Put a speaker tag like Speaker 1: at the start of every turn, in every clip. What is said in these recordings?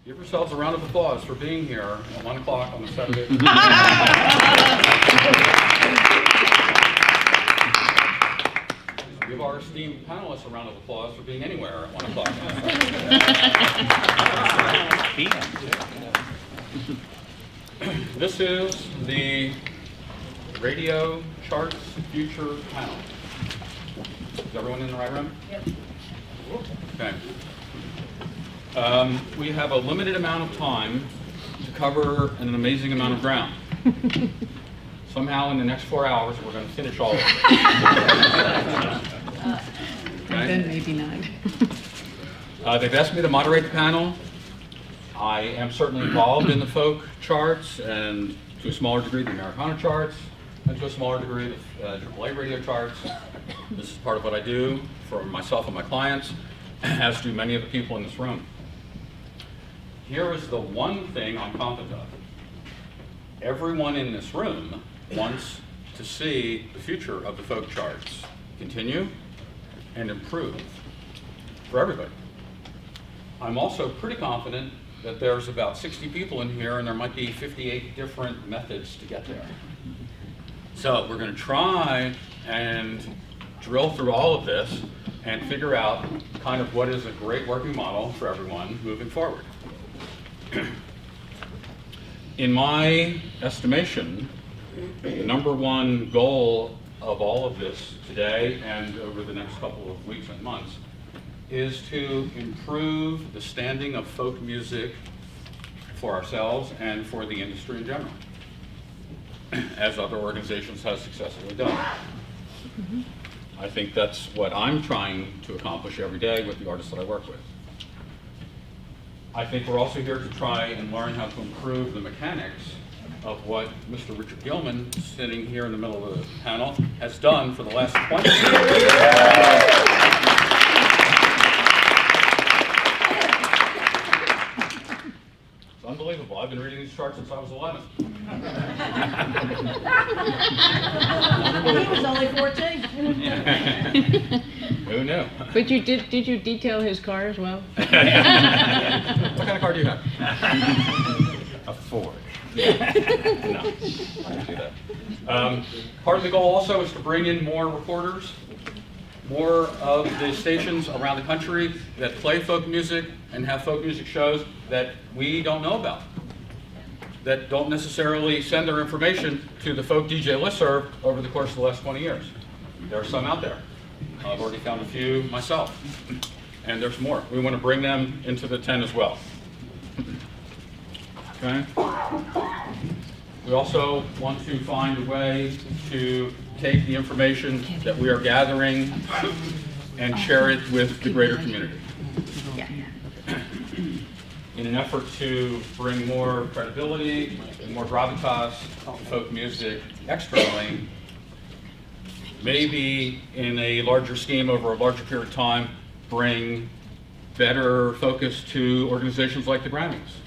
Speaker 1: Give yourselves a round of applause for being here at 1 o'clock on a Saturday. Give our esteemed panelists a round of applause for being anywhere at 1 o'clock on a Saturday. This is the Radio Charts Future panel. Is everyone in the right room?
Speaker 2: Yep.
Speaker 1: Okay. We have a limited amount of time to cover an amazing amount of ground. Somehow in the next 4 hours, we're going to finish all of it. Okay?
Speaker 2: Then maybe not.
Speaker 1: They've asked me to moderate the panel. I am certainly involved in the folk charts and to a smaller degree the Americana charts and to a smaller degree the AAA radio charts. This is part of what I do for myself and my clients, as do many of the people in this room. Here is the one thing I'm confident of. Everyone in this room wants to see the future of the folk charts continue and improve for everybody. I'm also pretty confident that there's about 60 people in here and there might be 58 different methods to get there. So we're going to try and drill through all of this and figure out kind of what is a great working model for everyone moving forward. In my estimation, the number one goal of all of this today and over the next couple of weeks and months is to improve the standing of folk music for ourselves and for the industry in general, as other organizations have successfully done. I think that's what I'm trying to accomplish every day with the artists that I work with. I think we're also here to try and learn how to improve the mechanics of what Mr. Richard Gillman, sitting here in the middle of the panel, has done for the last 20 years. It's unbelievable. I've been reading these charts since I was 11.
Speaker 2: He was only 14.
Speaker 1: Who knew?
Speaker 3: But you did you detail his car as well?
Speaker 1: What kind of car do you have?
Speaker 4: A Ford.
Speaker 1: No, I didn't do that. Part of the goal also is to bring in more reporters, more of the stations around the country that play folk music and have folk music shows that we don't know about, that don't necessarily send their information to the folk DJ listserv over the course of the last 20 years. There are some out there. I've already found a few myself, and there's more. We want to bring them into the tent as well. Okay. We also want to find a way to take the information that we are gathering and share it with the greater community. In an effort to bring more credibility and more gravitas to folk music externally, maybe in a larger scheme over a larger period of time, bring better focus to organizations like the Grammys,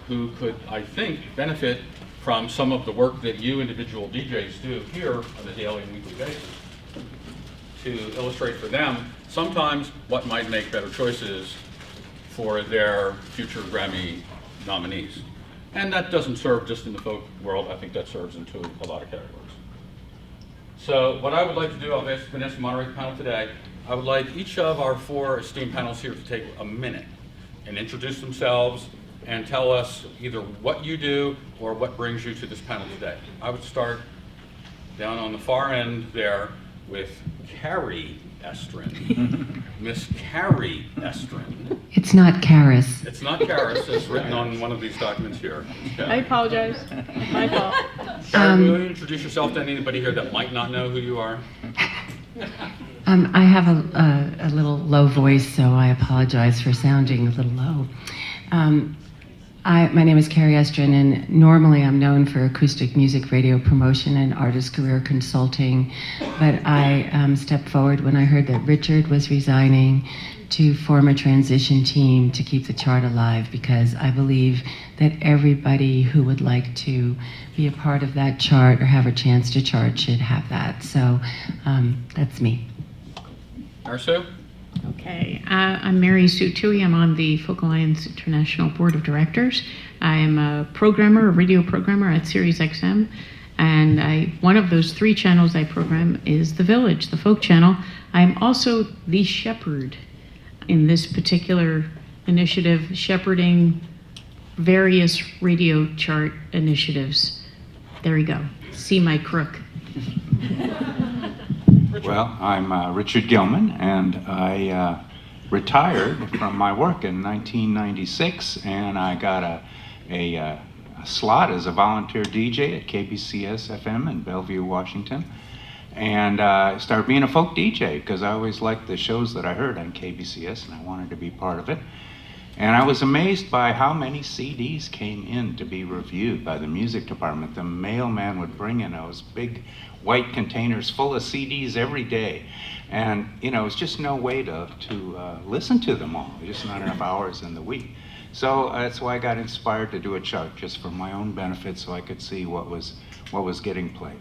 Speaker 1: who could, I think, benefit from some of the work that you individual DJs do here on a daily and weekly basis to illustrate for them sometimes what might make better choices for their future Grammy nominees. And that doesn't serve just in the folk world. I think that serves into a lot of categories. So what I would like to do, I've asked Vanessa to moderate the panel today. I would like each of our 4 esteemed panelists here to take a minute and introduce themselves and tell us either what you do or what brings you to this panel today. I would start down on the far end there with Kari Estrin. Miss Kari Estrin.
Speaker 5: It's not Karis.
Speaker 1: It's not Karis, it's written on one of these documents here.
Speaker 3: I apologize. My fault.
Speaker 1: Kari, will you introduce yourself to anybody here that might not know who you are?
Speaker 5: I have a little low voice, so I apologize for sounding a little low. My name is Kari Estrin, and normally I'm known for acoustic music radio promotion and artist career consulting, but I stepped forward when I heard that Richard was resigning to form a transition team to keep the chart alive, because I believe that everybody who would like to be a part of that chart or have a chance to chart should have that. So that's me.
Speaker 1: Arsu?
Speaker 2: Okay, I'm Mary Sue Twohy. I'm on the Folk Alliance International Board of Directors. I am a programmer, a radio programmer at Sirius XM, and one of those 3 channels I program is The Village, the folk channel. I'm also the shepherd in this particular initiative, shepherding various radio chart initiatives. There we go. See my crook.
Speaker 4: Well, I'm Richard Gillman, and I retired from my work in 1996, and I got a slot as a volunteer DJ at KBCS FM in Bellevue, Washington, and I started being a folk DJ because I always liked the shows that I heard on KBCS, and I wanted to be part of it. And I was amazed by how many CDs came in to be reviewed by the music department. The mailman would bring in those big white containers full of CDs every day. And, you know, it's just no way to listen to them all. Just not enough hours in the week. So that's why I got inspired to do a chart just for my own benefit so I could see what was getting played.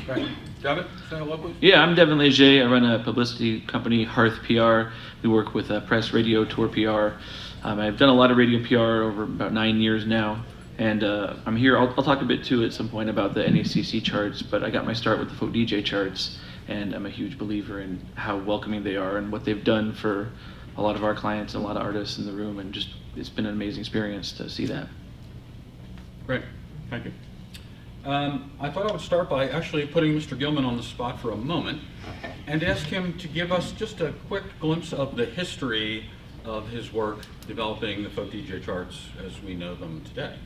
Speaker 1: Right. Devon, say hello, please.
Speaker 6: Yeah, I'm Devon Leger. I run a publicity company, Hearth PR. We work with press, radio, tour PR. I've done a lot of radio PR over about 9 years now, and I'm here. I'll talk a bit too at some point about the NACC charts, but I got my start with the folk DJ charts, and I'm a huge believer in how welcoming they are and what they've done for a lot of our clients and a lot of artists in the room, and just it's been an amazing experience to see that.
Speaker 1: Great, thank you. I thought I would start by actually putting Mr. Gillman on the spot for a moment and ask him to give us just a quick glimpse of the history of his work developing the folk DJ charts as we know them today.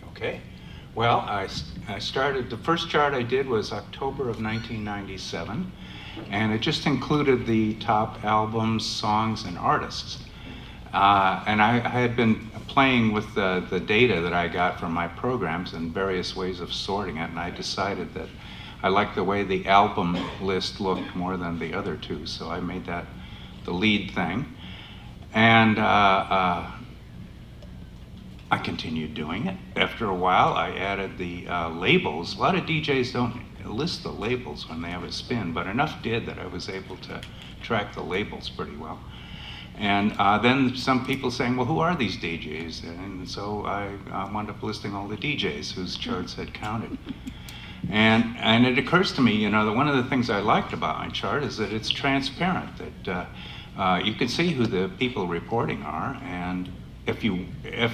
Speaker 4: Okay. Well, I started, the first chart I did was October of 1997, and it just included the top albums, songs, and artists. And I had been playing with the data that I got from my programs and various ways of sorting it, and I decided that I liked the way the album list looked more than the other 2, so I made that the lead thing. And I continued doing it. After a while, I added the labels. A lot of DJs don't list the labels when they have a spin, but enough did that I was able to track the labels pretty well. And then some people saying, well, who are these DJs? And so I wound up listing all the DJs whose charts had counted. And it occurs to me, you know, that one of the things I liked about my chart is that it's transparent, that you can see who the people reporting are, and if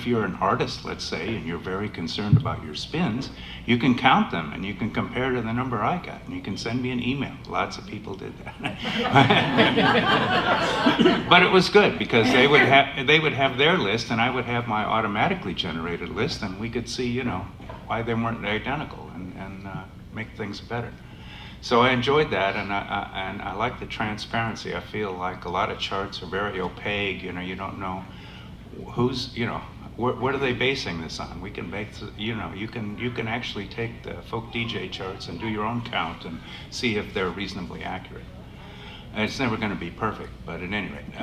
Speaker 4: you're an artist, let's say, and you're very concerned about your spins, you can count them and you can compare to the number I got, and you can send me an email. Lots of people did that. But it was good because they would have their list and I would have my automatically generated list, and we could see, you know, why they weren't identical and make things better. So I enjoyed that, and I like the transparency. I feel like a lot of charts are very opaque. You know, you don't know who's, you know, what are they basing this on? We can make, you know, you can actually take the folk DJ charts and do your own count and see if they're reasonably accurate. And it's never going to be perfect, but at any rate.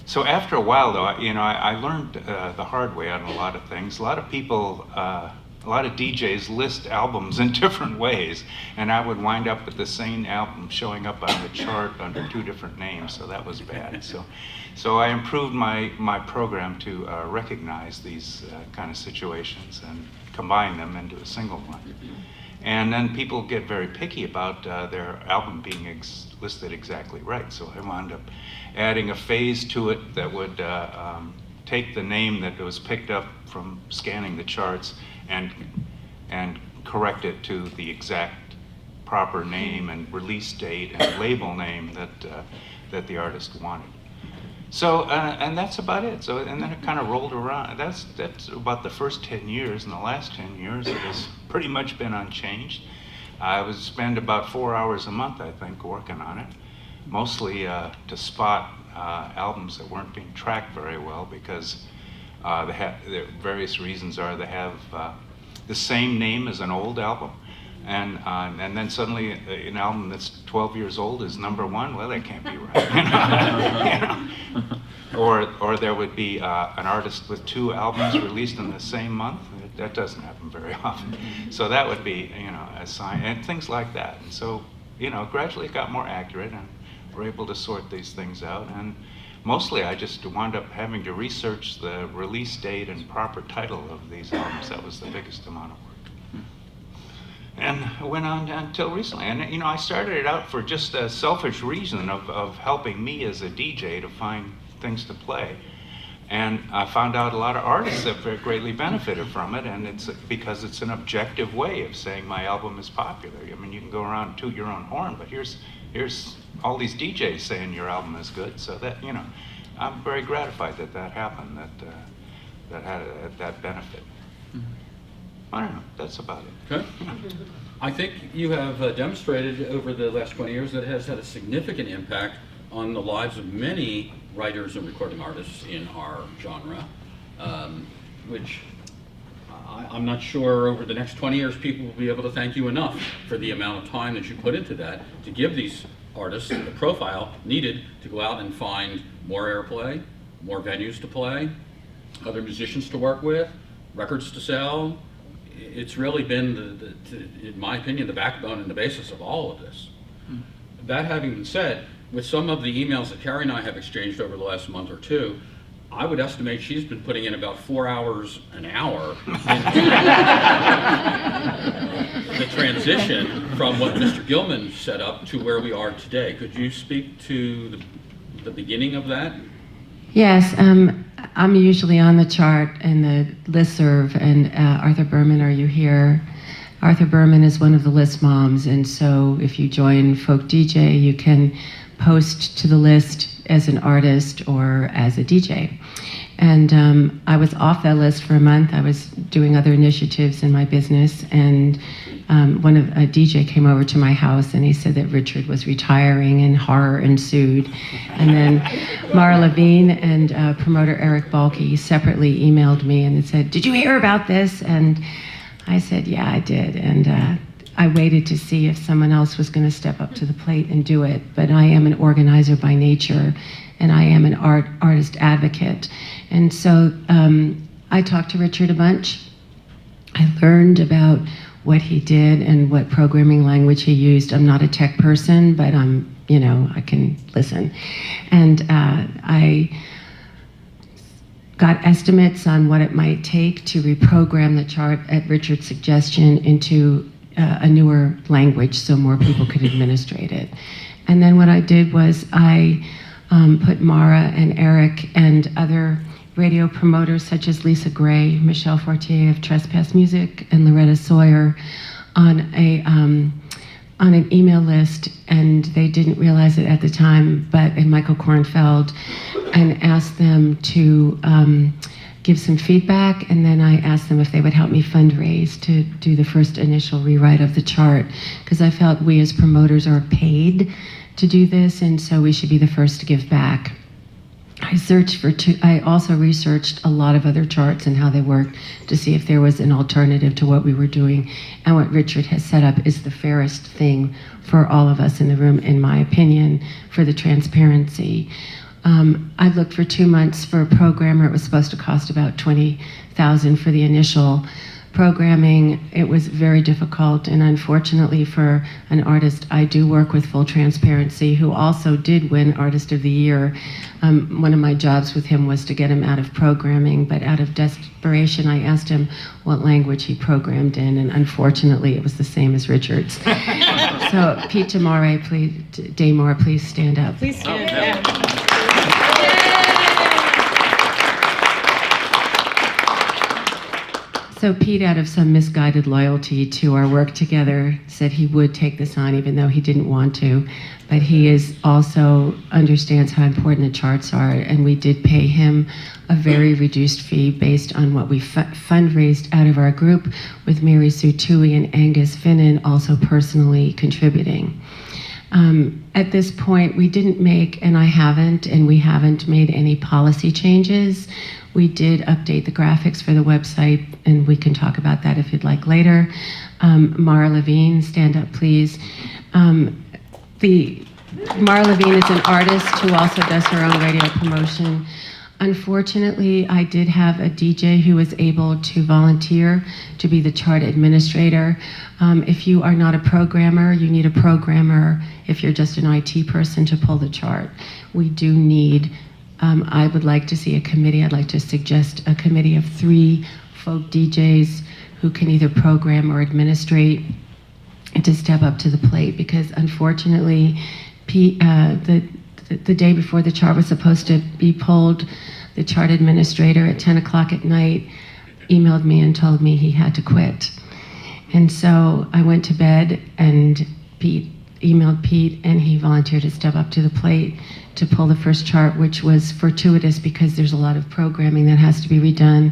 Speaker 4: So after a while, though, you know, I learned the hard way on a lot of things. A lot of people, a lot of DJs list albums in different ways, and I would wind up with the same album showing up on the chart under 2 different names, so that was bad. So I improved my program to recognize these kind of situations and combine them into a single one. And then people get very picky about their album being listed exactly right, so I wound up adding a phase to it that would take the name that was picked up from scanning the charts and correct it to the exact proper name and release date and label name that the artist wanted. So and that's about it. So and then it kind of rolled around. That's about the first 10 years. In the last 10 years, it has pretty much been unchanged. I would spend about 4 hours a month, I think, working on it, mostly to spot albums that weren't being tracked very well because the various reasons are they have the same name as an old album, and then suddenly an album that's 12 years old is #1. Well, that can't be right. You know? Or there would be an artist with 2 albums released in the same month. That doesn't happen very often. So that would be, you know, a sign, and things like that. And so, you know, gradually it got more accurate, and were able to sort these things out. And mostly I just wound up having to research the release date and proper title of these albums. That was the biggest amount of work. And it went on until recently. And you know, I started it out for just a selfish reason of helping me as a DJ to find things to play. And I found out a lot of artists have greatly benefited from it, and it's because it's an objective way of saying my album is popular. I mean, you can go around and toot your own horn, but here's all these DJs saying your album is good. So that, you know, I'm very gratified that that happened, that had that benefit. I don't know, that's about it.
Speaker 1: Okay. I think you have demonstrated over the last 20 years that it has had a significant impact on the lives of many writers and recording artists in our genre, which I'm not sure over the next 20 years people will be able to thank you enough for the amount of time that you put into that to give these artists the profile needed to go out and find more airplay, more venues to play, other musicians to work with, records to sell. It's really been, in my opinion, the backbone and the basis of all of this. That having been said, with some of the emails that Kari and I have exchanged over the last month or two, I would estimate she's been putting in about 4 hours an hour into the transition from what Mr. Gillman set up to where we are today. Could you speak to the beginning of that?
Speaker 5: Yes, I'm usually on the chart and the listserv, and Arthur Berman, are you here? Arthur Berman is one of the list moms, and so if you join Folk DJ, you can post to the list as an artist or as a DJ. And I was off that list for a month. I was doing other initiatives in my business, and a DJ came over to my house and he said that Richard was retiring, and horror ensued. And then Mara Levine and promoter Eric Balke separately emailed me and said, "Did you hear about this?" And I said, "Yeah, I did." And I waited to see if someone else was going to step up to the plate and do it. But I am an organizer by nature, and I am an artist advocate. And so I talked to Richard a bunch. I learned about what he did and what programming language he used. I'm not a tech person, but I can listen. And I got estimates on what it might take to reprogram the chart at Richard's suggestion into a newer language so more people could administrate it. And then what I did was I put Mara and Eric and other radio promoters such as Lisa Gray, Michelle Fortier of Trespass Music, and Loretta Sawyer on an email list, and they didn't realize it at the time, and Michael Kornfeld, and asked them to give some feedback, and then I asked them if they would help me fundraise to do the first initial rewrite of the chart, because I felt we as promoters are paid to do this, and so we should be the first to give back. I also researched a lot of other charts and how they worked to see if there was an alternative to what we were doing. And what Richard has set up is the fairest thing for all of us in the room, in my opinion, for the transparency. I looked for 2 months for a programmer. It was supposed to cost about $20,000 for the initial programming. It was very difficult, and unfortunately for an artist, I do work with full transparency, who also did win Artist of the Year. One of my jobs with him was to get him out of programming, but out of desperation, I asked him what language he programmed in, and unfortunately, it was the same as Richard's. So, Pete Damore, please stand up.
Speaker 3: Please stand.
Speaker 5: So Pete, out of some misguided loyalty to our work together, said he would take this on even though he didn't want to. But he also understands how important the charts are, and we did pay him a very reduced fee based on what we fundraised out of our group, with Mary Sue Twohy and Angus Finnan also personally contributing. At this point, we didn't make, and we haven't made any policy changes. We did update the graphics for the website, and we can talk about that if you'd like later. Mara Levine, stand up, please. Mara Levine is an artist who also does her own radio promotion Unfortunately, I did have a DJ who was able to volunteer to be the chart administrator. If you are not a programmer, you need a programmer if you're just an IT person to pull the chart. We do need, I would like to see a committee. I'd like to suggest a committee of 3 folk DJs who can either program or administrate to step up to the plate, because unfortunately, the day before the chart was supposed to be pulled, the chart administrator at 10 o'clock at night emailed me and told me he had to quit. And so I went to bed, and Pete emailed Pete, and he volunteered to step up to the plate to pull the first chart, which was fortuitous because there's a lot of programming that has to be redone.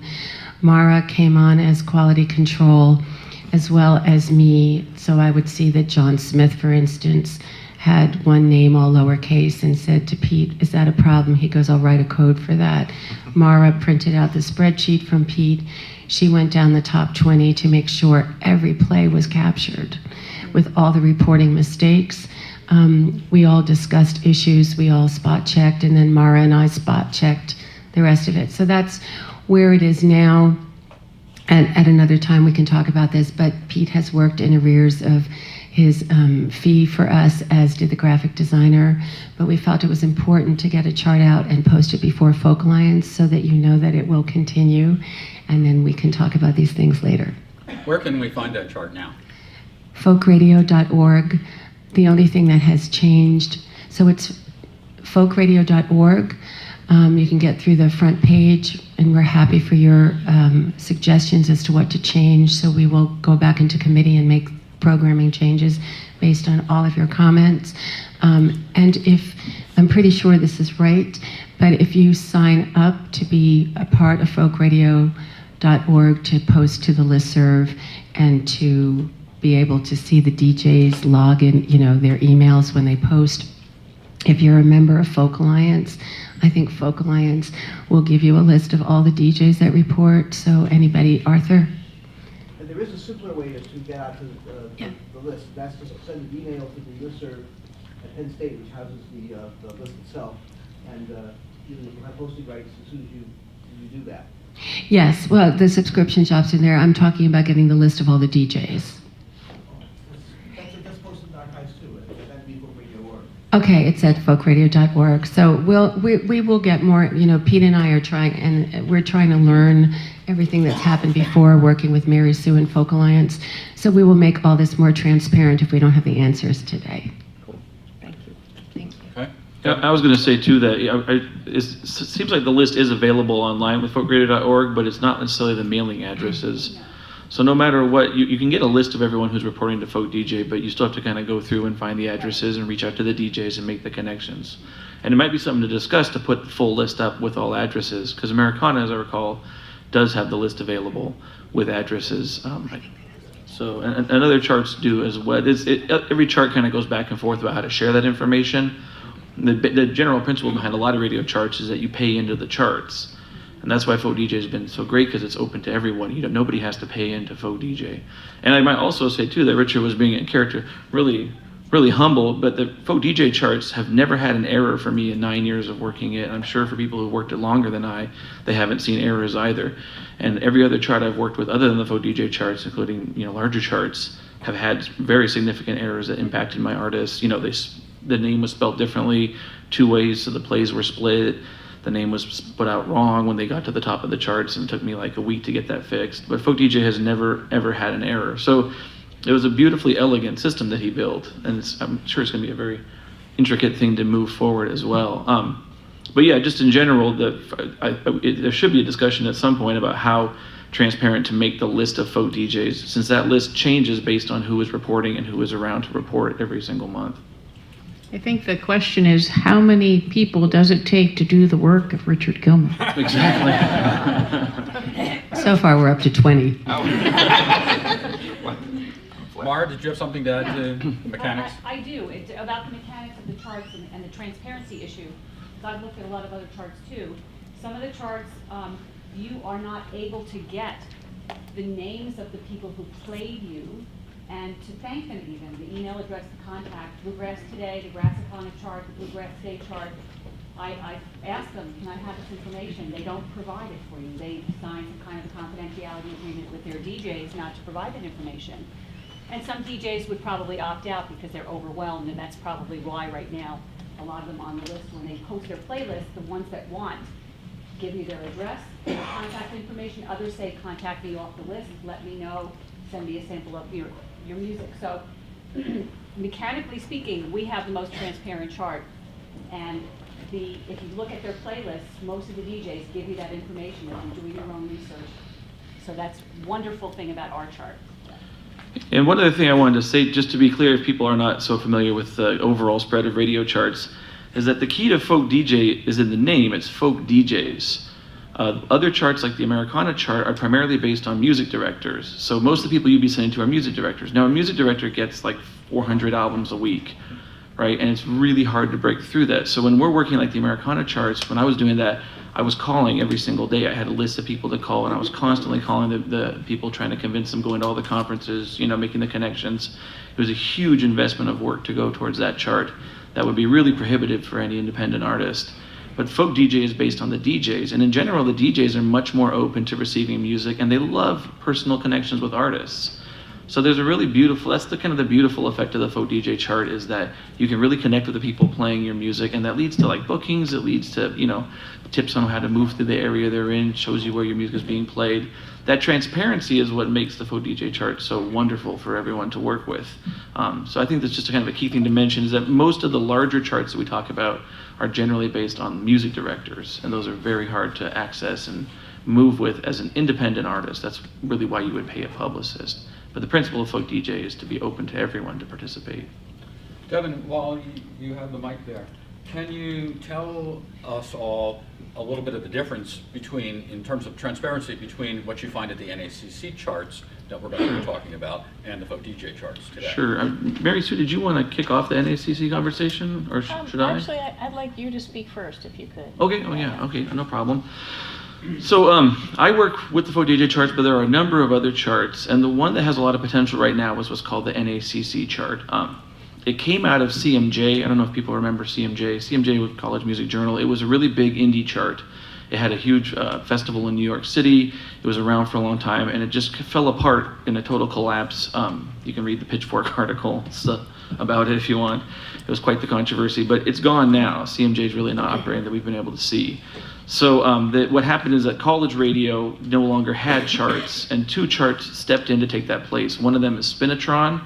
Speaker 5: Mara came on as quality control, as well as me, so I would see that John Smith, for instance, had one name all lowercase and said to Pete, "Is that a problem?" He goes, "I'll write a code for that." Mara printed out the spreadsheet from Pete. She went down the top 20 to make sure every play was captured with all the reporting mistakes. We all discussed issues, we all spot checked, and then Mara and I spot checked the rest of it. So that's where it is now. And at another time we can talk about this, but Pete has worked in arrears of his fee for us, as did the graphic designer. But we felt it was important to get a chart out and post it before Folk Alliance so that you know that it will continue, and then we can talk about these things later.
Speaker 1: Where can we find that chart now?
Speaker 5: Folkradio.org. The only thing that has changed, so it's folkradio.org. You can get through the front page, and we're happy for your suggestions as to what to change. So we will go back into committee and make programming changes based on all of your comments. And if, I'm pretty sure this is right, but if you sign up to be a part of folkradio.org to post to the listserv and to be able to see the DJs log in, their emails when they post. If you're a member of Folk Alliance, I think Folk Alliance will give you a list of all the DJs that report. So anybody, Arthur?
Speaker 7: And there is a simpler way to get out to the list. That's just to send an email to the listserv at Penn State, which houses the list itself, and you have posting rights as soon as you do that.
Speaker 5: Yes, well, the subscription shop's in there. I'm talking about getting the list of all the DJs.
Speaker 7: That's posted in archives too. That'd be folkradio.org.
Speaker 5: Okay, it's at folkradio.org. So we will get more, Pete and I are trying, and we're trying to learn everything that's happened before, working with Mary Sue and Folk Alliance. So we will make all this more transparent if we don't have the answers today.
Speaker 2: Thank you. Thank you.
Speaker 1: Okay.
Speaker 6: Yeah, I was going to say too that it seems like the list is available online with folkradio.org, but it's not necessarily the mailing addresses. So no matter what, you can get a list of everyone who's reporting to Folk DJ, but you still have to kind of go through and find the addresses and reach out to the DJs and make the connections. And it might be something to discuss to put the full list up with all addresses, because Americana, as I recall, does have the list available with addresses. And other charts do as well. Every chart kind of goes back and forth about how to share that information. The general principle behind a lot of radio charts is that you pay into the charts. And that's why Folk DJ has been so great, because it's open to everyone. Nobody has to pay into Folk DJ. And I might also say too that Richard was being in character really, really humble, but the Folk DJ charts have never had an error for me in 9 years of working it. And I'm sure for people who worked it longer than I, they haven't seen errors either. And every other chart I've worked with other than the Folk DJ charts, including larger charts, have had very significant errors that impacted my artists. The name was spelled differently 2 ways, so the plays were split. The name was put out wrong when they got to the top of the charts, and it took me like a week to get that fixed. But Folk DJ has never, ever had an error. So it was a beautifully elegant system that he built, and I'm sure it's going to be a very intricate thing to move forward as well. But yeah, just in general, there should be a discussion at some point about how transparent to make the list of Folk DJs, since that list changes based on who is reporting and who is around to report every single month.
Speaker 2: I think the question is, how many people does it take to do the work of Richard Gillman?
Speaker 6: Exactly.
Speaker 5: So far, we're up to 20.
Speaker 1: Mara, did you have something to add to the mechanics?
Speaker 8: I do. It's about the mechanics of the charts and the transparency issue. Because I've looked at a lot of other charts too. Some of the charts, you are not able to get the names of the people who played you, and to thank them even, the email address, the contact, Bluegrass Today, the Brassicana chart, the Bluegrass Day chart. I asked them, can I have this information? They don't provide it for you. They sign some kind of a confidentiality agreement with their DJs not to provide that information. And some DJs would probably opt out because they're overwhelmed, and that's probably why right now a lot of them on the list, when they post their playlist, the ones that want give you their address, their contact information. Others say, contact me off the list, let me know, send me a sample of your music. So mechanically speaking, we have the most transparent chart. And if you look at their playlists, most of the DJs give you that information if you're doing your own research. So that's a wonderful thing about our chart.
Speaker 6: And one other thing I wanted to say, just to be clear, if people are not so familiar with the overall spread of radio charts, is that the key to folk DJ is in the name. It's folk DJs. Other charts like the Americana chart are primarily based on music directors. So most of the people you'd be sending to are music directors. Now a music director gets like 400 albums a week, right? And it's really hard to break through that. So when we're working like the Americana charts, when I was doing that, I was calling every single day. I had a list of people to call, and I was constantly calling the people, trying to convince them, going to all the conferences, making the connections. It was a huge investment of work to go towards that chart. That would be really prohibitive for any independent artist. But folk DJ is based on the DJs, and in general, the DJs are much more open to receiving music, and they love personal connections with artists. So there's a really beautiful, that's the kind of the beautiful effect of the folk DJ chart, is that you can really connect with the people playing your music, and that leads to like bookings, it leads to, tips on how to move through the area they're in, shows you where your music is being played. That transparency is what makes the folk DJ chart so wonderful for everyone to work with. So I think that's just a kind of a key thing to mention, is that most of the larger charts that we talk about are generally based on music directors, and those are very hard to access and move with as an independent artist. That's really why you would pay a publicist. But the principle of folk DJ is to be open to everyone to participate.
Speaker 1: Devon, while you have the mic there, can you tell us all a little bit of the difference between, in terms of transparency, between what you find at the NACC charts that we're going to be talking about and the folk DJ charts today?
Speaker 6: Sure. Mary Sue, did you want to kick off the NACC conversation, or should I?
Speaker 3: Actually, I'd like you to speak first, if you could.
Speaker 6: Okay. Oh yeah. Okay. No problem. So I work with the folk DJ charts, but there are a number of other charts, and the one that has a lot of potential right now is what's called the NACC chart. It came out of CMJ. I don't know if people remember CMJ. CMJ was College Music Journal. It was a really big indie chart. It had a huge festival in New York City. It was around for a long time, and it just fell apart in a total collapse. You can read the Pitchfork article about it if you want. It was quite the controversy, but it's gone now. CMJ is really not operating that we've been able to see. So what happened is that college radio no longer had charts, and two charts stepped in to take that place. One of them is Spinitron.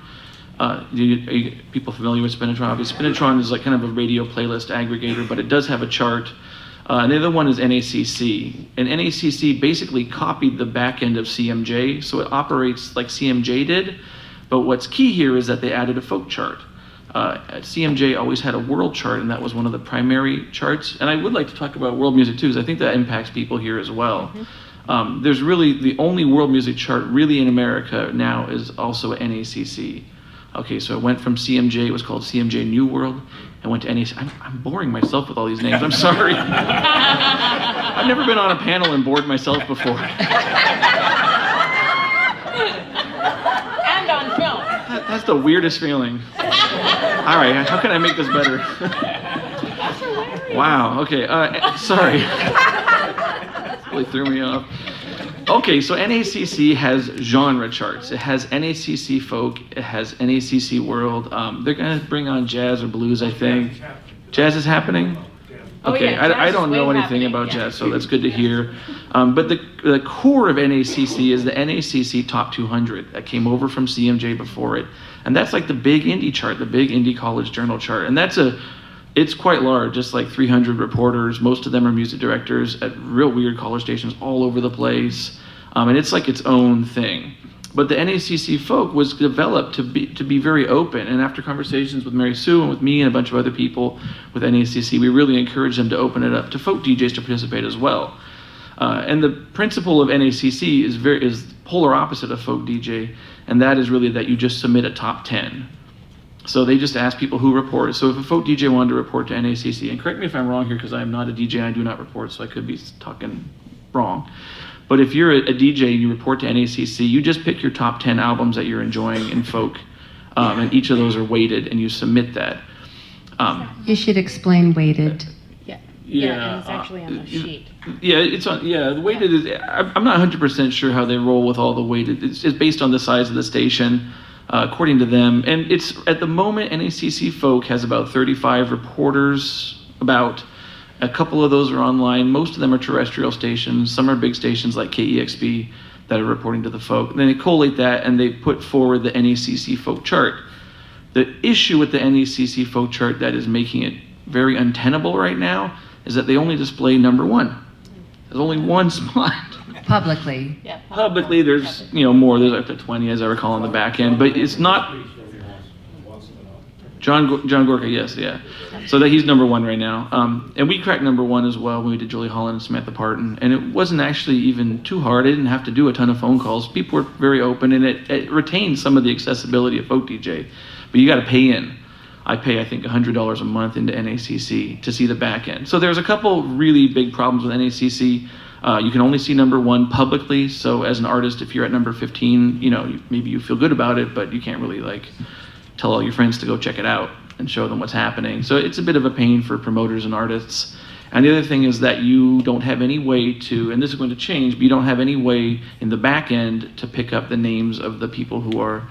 Speaker 6: Are you people familiar with Spinitron? Obviously, Spinitron is like kind of a radio playlist aggregator, but it does have a chart. And the other one is NACC. And NACC basically copied the back end of CMJ, so it operates like CMJ did. But what's key here is that they added a folk chart. CMJ always had a world chart, and that was one of the primary charts. And I would like to talk about world music too, because I think that impacts people here as well. Mm-hmm. There's really, the only world music chart really in America now is also NACC. Okay, so it went from CMJ, it was called CMJ New World, and went to NACC. I'm boring myself with all these names, I'm sorry. I've never been on a panel and bored myself before.
Speaker 3: And on film.
Speaker 6: That's the weirdest feeling. All right, how can I make this better? Wow, okay, sorry. That really threw me off. Okay, so NACC has genre charts. It has NACC folk, it has NACC world. They're gonna bring on jazz or blues, I think. Jazz is happening? Okay,
Speaker 3: yeah,
Speaker 6: I don't know anything about jazz, so that's good to hear. But the core of NACC is the NACC Top 200 that came over from CMJ before it. And that's like the big indie chart, the big indie college journal chart. And it's quite large, just like 300 reporters. Most of them are music directors at real weird college stations all over the place. And it's like its own thing. But the NACC folk was developed to be very open. And after conversations with Mary Sue and with me and a bunch of other people with NACC, we really encouraged them to open it up to folk DJs to participate as well. And the principle of NACC is polar opposite of folk DJ, and that is really that you just submit a top 10. So they just ask people who report. So if a folk DJ wanted to report to NACC, and correct me if I'm wrong here because I am not a DJ, I do not report, so I could be talking wrong. But if you're a DJ and you report to NACC, you just pick your top 10 albums that you're enjoying in folk, and each of those are weighted, and you submit that.
Speaker 5: You should explain weighted.
Speaker 3: Yeah. Yeah, and it's actually on the
Speaker 6: it-
Speaker 3: sheet.
Speaker 6: Yeah, it's on. Yeah, the weighted is. I'm not 100% sure how they roll with all the weighted. It's based on the size of the station, according to them. And it's at the moment, NACC Folk has about 35 reporters. About a couple of those are online. Most of them are terrestrial stations. Some are big stations like KEXP that are reporting to the Folk. And then they collate that and they put forward the NACC Folk chart. The issue with the NACC Folk chart that is making it very untenable right now is that they only display number one. There's only one spot.
Speaker 5: Publicly.
Speaker 3: Yeah.
Speaker 6: Publicly, there's more. There's up to 20, as I recall, on the back end, but it's not. John Gorka, yes, yeah. So that he's number one right now, and we cracked number one as well when we did Julie Holland and Samantha Parton, and it wasn't actually even too hard. I didn't have to do a ton of phone calls. People were very open, and it retained some of the accessibility of Folk DJ, but you got to pay in. I pay, I think, $100 a month into NACC to see the back end. So there's a couple really big problems with NACC. You can only see number one publicly. So as an artist, if you're at number 15, maybe you feel good about it, but you can't really tell all your friends to go check it out and show them what's happening. So it's a bit of a pain for promoters and artists. And the other thing is that you don't have any way to, and this is going to change, but you don't have any way in the back end to pick up the names of the people who are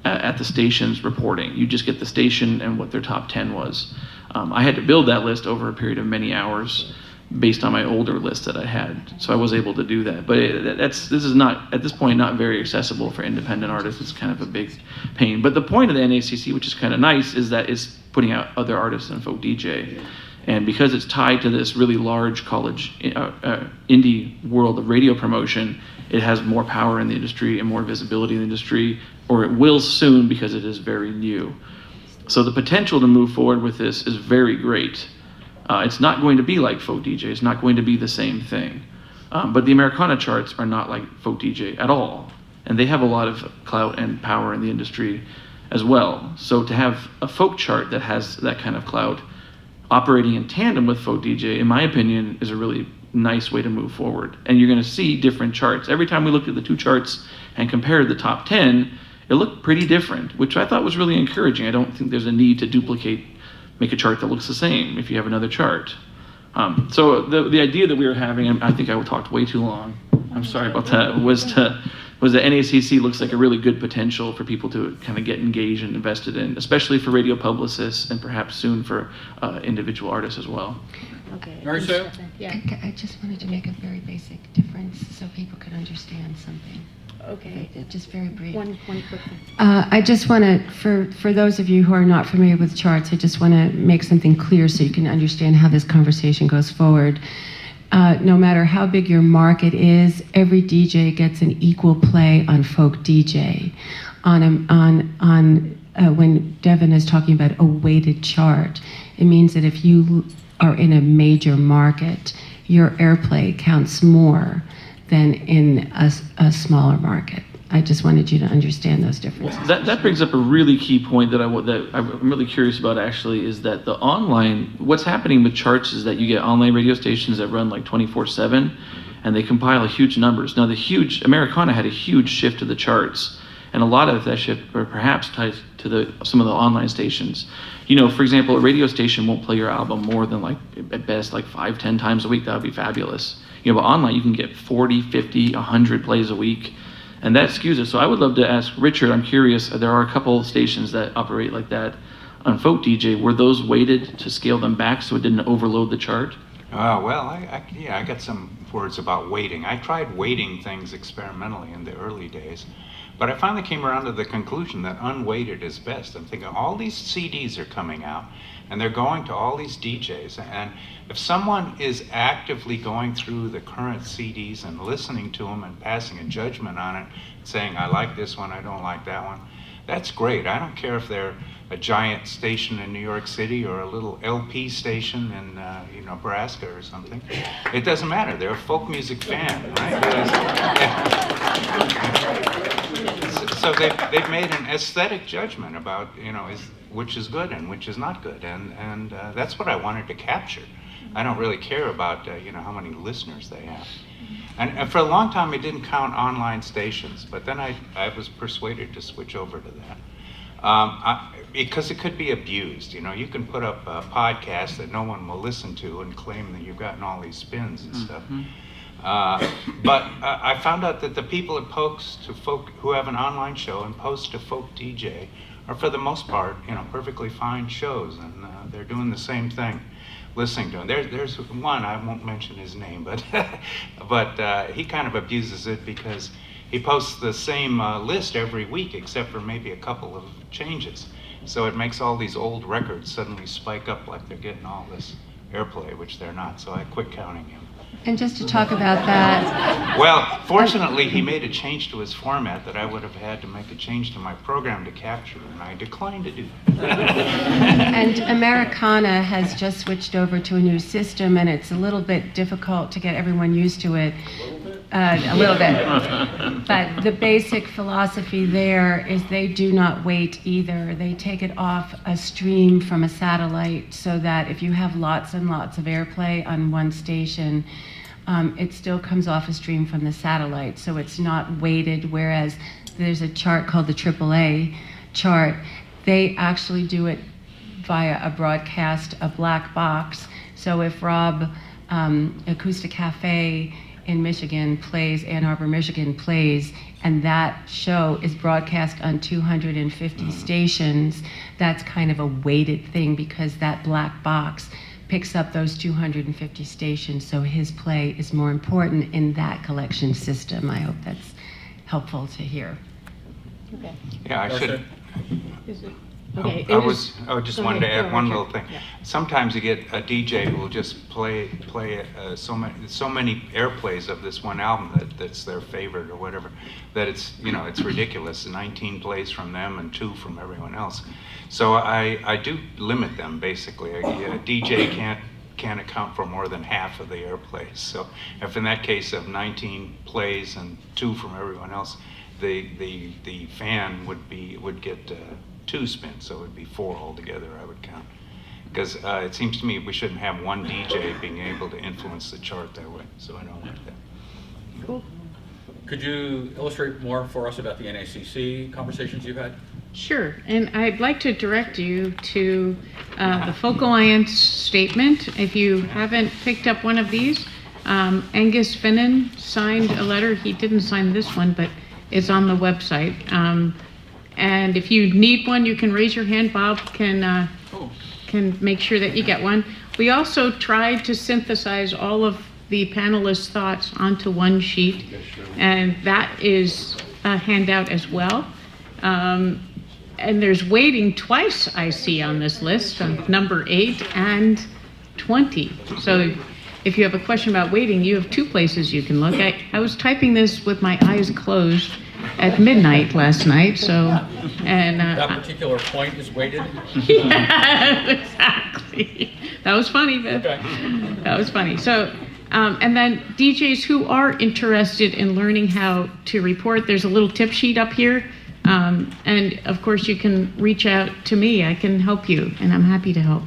Speaker 6: at the stations reporting. You just get the station and what their top 10 was. I had to build that list over a period of many hours based on my older list that I had, so I was able to do that. But this is not, at this point, not very accessible for independent artists. It's kind of a big pain. But the point of the NACC, which is kind of nice, is that it's putting out other artists and folk DJ. And because it's tied to this really large college indie world of radio promotion, it has more power in the industry and more visibility in the industry, or it will soon because it is very new. So the potential to move forward with this is very great. It's not going to be like folk DJ. It's not going to be the same thing. But the Americana charts are not like folk DJ at all. And they have a lot of clout and power in the industry as well. So to have a folk chart that has that kind of clout operating in tandem with folk DJ, in my opinion, is a really nice way to move forward. And you're going to see different charts. Every time we looked at the two charts and compared the top 10, it looked pretty different, which I thought was really encouraging. I don't think there's a need to make a chart that looks the same if you have another chart. So the idea that we were having, and I think I talked way too long, I'm sorry about that, was that NACC looks like a really good potential for people to kind of get engaged and invested in, especially for radio publicists and perhaps soon for individual artists as well.
Speaker 3: Okay.
Speaker 1: Mary Sue?
Speaker 3: Yeah.
Speaker 5: I just wanted to make a very basic difference so people could understand something.
Speaker 3: Okay.
Speaker 5: Just very brief.
Speaker 3: One quick thing.
Speaker 5: I just want to, for those of you who are not familiar with charts, I just want to make something clear so you can understand how this conversation goes forward. No matter how big your market is, every DJ gets an equal play on folk DJ. When Devon is talking about a weighted chart, it means that if you are in a major market, your airplay counts more than in a smaller market. I just wanted you to understand those differences.
Speaker 6: That brings up a really key point that I'm really curious about, actually, is that the online, what's happening with charts is that you get online radio stations that run like 24/7, and they compile huge numbers. Now Americana had a huge shift to the charts, and a lot of that shift are perhaps tied to some of the online stations. For example, a radio station won't play your album more than at best 5-10 times a week. That would be fabulous. But online you can get 40, 50, 100 plays a week, and that skews it. So I would love to ask Richard, I'm curious, there are a couple stations that operate like that on folk DJ. Were those weighted to scale them back so it didn't overload the chart?
Speaker 4: Well, I got some words about weighting. I tried weighting things experimentally in the early days, but I finally came around to the conclusion that unweighted is best. I'm thinking all these CDs are coming out, and they're going to all these DJs, and if someone is actively going through the current CDs and listening to them and passing a judgment on it, saying, I like this one, I don't like that one, that's great. I don't care if they're a giant station in New York City or a little LP station in Nebraska or something. It doesn't matter. They're a folk music fan, right? So they've made an aesthetic judgment about, which is good and which is not good, and that's what I wanted to capture. I don't really care about how many listeners they have. And for a long time, I didn't count online stations, but then I was persuaded to switch over to that. Because it could be abused. You know, you can put up a podcast that no one will listen to and claim that you've gotten all these spins and stuff. But I found out that the people that post to folk who have an online show and post to Folk DJ are, for the most part, you know, perfectly fine shows, and they're doing the same thing, listening to them. There's one, I won't mention his name, but he kind of abuses it because he posts the same list every week, except for maybe a couple of changes. So it makes all these old records suddenly spike up like they're getting all this airplay, which they're not. So I quit counting him.
Speaker 5: And just to talk about that,
Speaker 4: Well, fortunately, he made a change to his format that I would have had to make a change to my program to capture, and I declined to do that.
Speaker 5: and Americana has just switched over to a new system, and it's a little bit difficult to get everyone used to it. A little bit. But the basic philosophy there is they do not wait either. They take it off a stream from a satellite so that if you have lots and lots of airplay on one station, it still comes off a stream from the satellite. So it's not weighted, whereas there's a chart called the AAA chart. They actually do it via a broadcast, a black box. So if Rob Acoustic Cafe in Michigan plays, Ann Arbor, Michigan plays, and that show is broadcast on 250 stations, that's kind of a weighted thing because that black box picks up those 250 stations, so his play is more important in that collection system. I hope that's helpful to hear.
Speaker 3: Okay.
Speaker 4: Yeah, I should.
Speaker 3: Is it?
Speaker 4: I
Speaker 3: Okay.
Speaker 4: just
Speaker 3: Go
Speaker 4: wanted to
Speaker 3: ahead.
Speaker 4: add
Speaker 3: Go
Speaker 4: one
Speaker 3: ahead.
Speaker 4: little thing.
Speaker 3: Yeah.
Speaker 4: Sometimes you get a DJ who will just play so many airplays of this one album that's their favorite or whatever, that it's, you know, it's ridiculous. 19 plays from them and 2 from everyone else. So I do limit them basically. A DJ can't account for more than half of the airplays. So if in that case of 19 plays and 2 from everyone else, the fan would get 2 spins, so it would be 4 altogether, I would count. Because it seems to me we shouldn't have one DJ being able to influence the chart that way, so I don't want that.
Speaker 3: Cool.
Speaker 1: Could you illustrate more for us about the NACC conversations you've had?
Speaker 2: Sure, and I'd like to direct you to the Folk Alliance statement. If you haven't picked up one of these, Angus Finnan signed a letter. He didn't sign this one, but it's on the website. And if you need one, you can raise your hand. Bob can make sure that you get one. We also tried to synthesize all of the panelists' thoughts onto one sheet, and that is a handout as well. And there's waiting twice, I see, on this list, on number 8 and 20. So if you have a question about waiting, you have 2 places you can look. I was typing this with my eyes closed at midnight last night, so, and
Speaker 1: That particular point is weighted?
Speaker 2: yeah, exactly. That was funny, Biff.
Speaker 1: Okay.
Speaker 2: That was funny. So, and then DJs who are interested in learning how to report, there's a little tip sheet up here. And of course, you can reach out to me. I can help you, and I'm happy to help.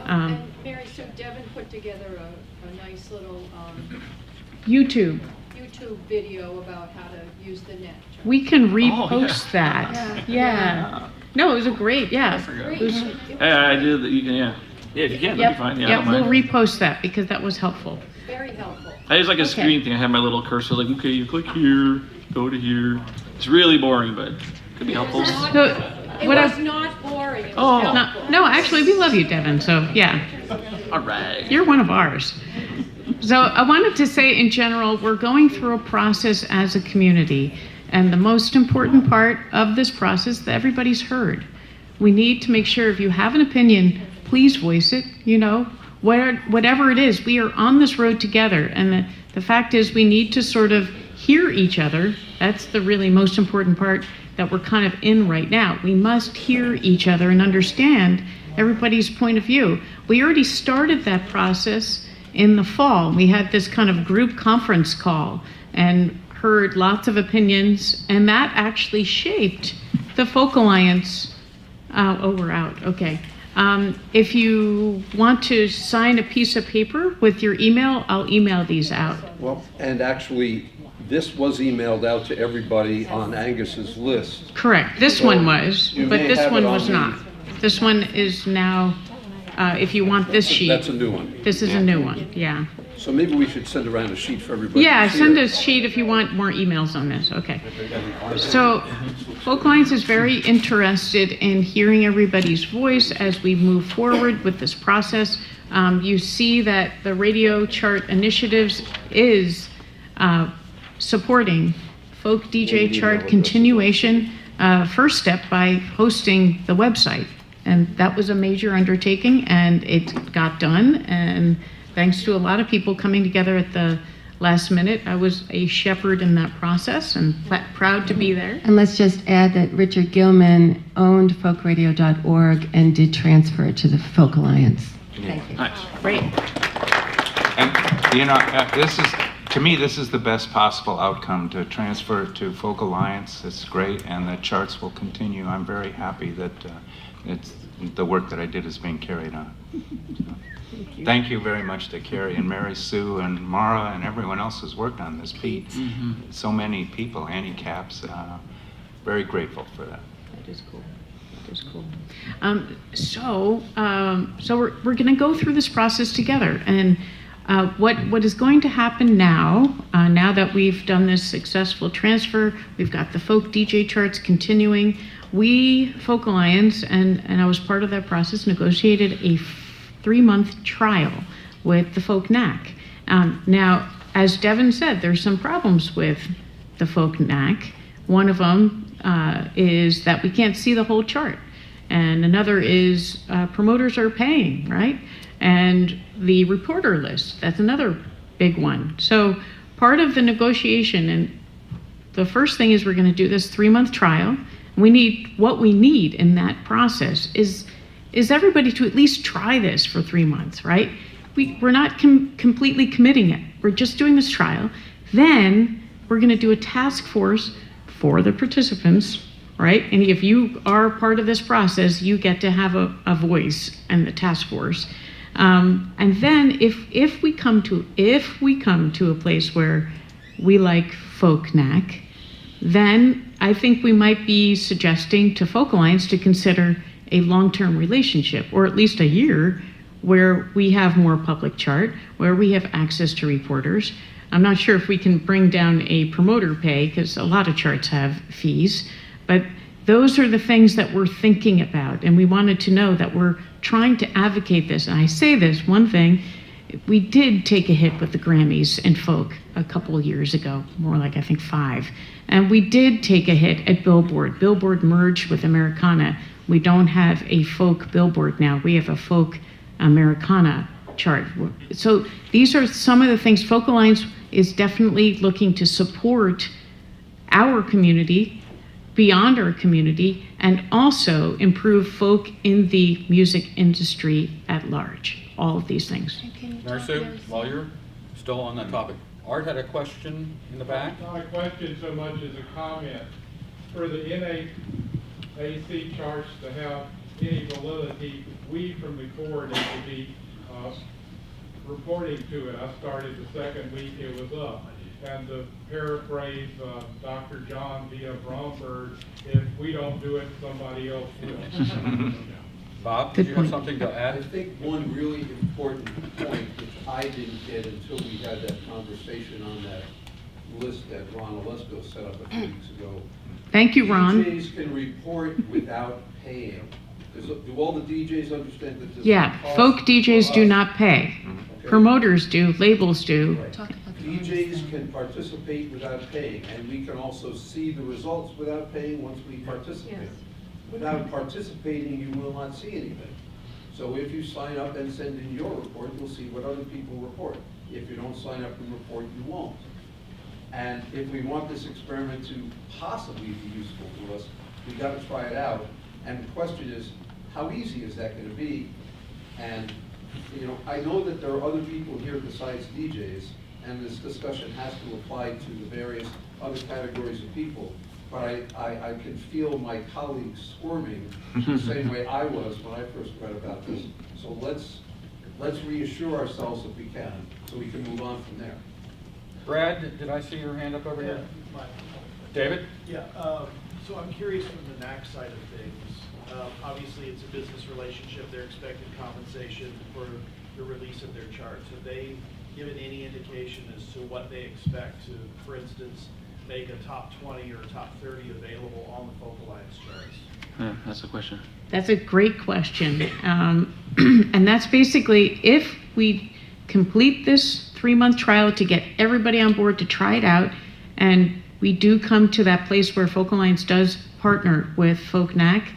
Speaker 9: And Mary, so Devon put together a nice little
Speaker 2: YouTube.
Speaker 9: YouTube video about how to use the net.
Speaker 2: We can repost that. Yeah. No, it was a great, yeah.
Speaker 6: forgot.
Speaker 2: It was,
Speaker 6: Yeah, I did that. You can, yeah. Yeah, if you can, that'd be fine. Yeah, I
Speaker 2: Yep,
Speaker 6: don't
Speaker 2: we'll
Speaker 6: mind.
Speaker 2: repost that because that was helpful.
Speaker 9: Very helpful.
Speaker 6: I use like a screen thing. I have my little cursor, like, okay, you click here, go to here. It's really boring, but could be helpful.
Speaker 2: So,
Speaker 9: It
Speaker 2: what
Speaker 9: was
Speaker 2: I,
Speaker 9: not boring. It was
Speaker 6: Oh.
Speaker 9: helpful.
Speaker 2: no, actually, we love you, Devon. So, yeah.
Speaker 6: All right.
Speaker 2: You're one of ours. So I wanted to say in general, we're going through a process as a community. And the most important part of this process that everybody's heard. We need to make sure if you have an opinion, please voice it, you know, whatever it is, we are on this road together. And the fact is we need to sort of hear each other. That's the really most important part that we're kind of in right now. We must hear each other and understand everybody's point of view. We already started that process in the fall. We had this kind of group conference call and heard lots of opinions, and that actually shaped the Folk Alliance. We're out, okay. If you want to sign a piece of paper with your email, I'll email these out.
Speaker 10: Well, and actually, this was emailed out to everybody on Angus's list.
Speaker 2: Correct. This
Speaker 10: So
Speaker 2: one was,
Speaker 10: you
Speaker 2: but
Speaker 10: may
Speaker 2: this
Speaker 10: have it
Speaker 2: one
Speaker 10: on
Speaker 2: was
Speaker 10: the-
Speaker 2: not. This one is now, if you want this sheet.
Speaker 10: That's a new one.
Speaker 2: This is a new one, yeah.
Speaker 10: So maybe we should send around a sheet for everybody.
Speaker 2: Yeah,
Speaker 10: to see
Speaker 2: send
Speaker 10: it.
Speaker 2: a sheet if you want more emails on this, okay. So, Folk Alliance is very interested in hearing everybody's voice as we move forward with this process. You see that the radio chart initiatives is supporting folk DJ chart continuation, first step by hosting the website. And that was a major undertaking, and it got done, and thanks to a lot of people coming together at the last minute. I was a shepherd in that process and proud to be there.
Speaker 5: And let's just add that Richard Gillman owned folkradio.org and did transfer it to the Folk Alliance. Thank you.
Speaker 6: Nice.
Speaker 2: Great.
Speaker 4: And, you know, this is, to me, this is the best possible outcome, to transfer it to Folk Alliance. It's great, and the charts will continue. I'm very happy that it's the work that I did is being carried on. Thank you very much to Kari and Mary Sue and Mara and everyone else who's worked on this, Pete. So many people, handicaps, very grateful for that.
Speaker 2: That is cool. That is cool. So we're going to go through this process together. And what is going to happen now, now that we've done this successful transfer, we've got the folk DJ charts continuing. We, Folk Alliance, and I was part of that process, negotiated a 3-month trial with the Folk NAC. Now, as Devon said, there's some problems with the Folk NAC. One of them is that we can't see the whole chart. And another is promoters are paying, right? And the reporter list, that's another big one. So part of the negotiation, and the first thing is we're going to do this 3-month trial. What we need in that process is everybody to at least try this for 3 months, right? We're not completely committing it. We're just doing this trial. Then we're going to do a task force for the participants, right? And if you are part of this process, you get to have a voice in the task force. And then if we come to a place where we like Folk NAC, then I think we might be suggesting to Folk Alliance to consider a long-term relationship, or at least a year, where we have more public chart, where we have access to reporters. I'm not sure if we can bring down a promoter pay, because a lot of charts have fees, but those are the things that we're thinking about, and we wanted to know that we're trying to advocate this. And I say this, one thing, we did take a hit with the Grammys and folk a couple of years ago, more like I think 5. And we did take a hit at Billboard. Billboard merged with Americana. We don't have a folk Billboard now. We have a folk Americana chart. So these are some of the things. Folk Alliance is definitely looking to support our community, beyond our community, and also improve folk in the music industry at large. All of these things.
Speaker 1: Mary Sue, while you're still on that topic, Art had a question in the back.
Speaker 11: Not a question so much as a comment. For the NAAC charts to have any validity, we from the Corps need to be reporting to it. I started the second week it was up. And to paraphrase Dr. John via Bromberg, if we don't do it, somebody else will.
Speaker 1: Bob, did you have something to
Speaker 10: I
Speaker 1: add?
Speaker 10: think one really important point, which I didn't get until we had that conversation on that list that Ron Olesko set up a few weeks ago.
Speaker 2: Thank you, Ron.
Speaker 10: DJs can report without paying. Do all the DJs understand that this?
Speaker 2: Yeah, folk DJs do not pay.
Speaker 10: Okay.
Speaker 2: Promoters do, labels do.
Speaker 10: Right. DJs can participate without paying, and we can also see the results without paying once we participate.
Speaker 9: Yes.
Speaker 10: Without participating, you will not see anything. So if you sign up and send in your report, you'll see what other people report. If you don't sign up and report, you won't. And if we want this experiment to possibly be useful to us, we got to try it out. And the question is, how easy is that going to be? And you know, I know that there are other people here besides DJs, and this discussion has to apply to the various other categories of people. But I can feel my colleagues squirming the same way I was when I first read about this. So let's reassure ourselves if we can, so we can move on from there.
Speaker 1: Brad, did I see your hand up over here? David?
Speaker 12: Yeah, so I'm curious from the NAC side of things. Obviously, it's a business relationship. They're expecting compensation for the release of their charts. Have they given any indication as to what they expect to, for instance, make a top 20 or top 30 available on the Folk Alliance charts?
Speaker 6: Yeah, that's the question.
Speaker 2: That's a great question. And that's basically if we complete this 3-month trial to get everybody on board to try it out, and we do come to that place where Folk Alliance does partner with Folk NAC,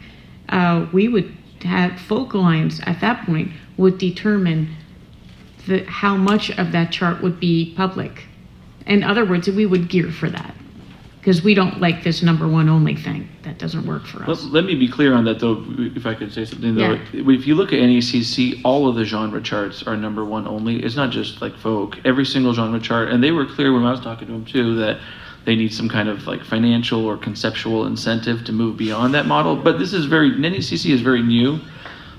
Speaker 2: we would have Folk Alliance at that point would determine how much of that chart would be public. In other words, we would gear for that. Because we don't like this number one only thing. That doesn't work for us.
Speaker 6: Let me be clear on that, though, if I could say something, though.
Speaker 2: Yeah.
Speaker 6: If you look at NACC, all of the genre charts are number one only. It's not just like folk. Every single genre chart, and they were clear when I was talking to them, too, that they need some kind of like financial or conceptual incentive to move beyond that model. But this is NACC is very new.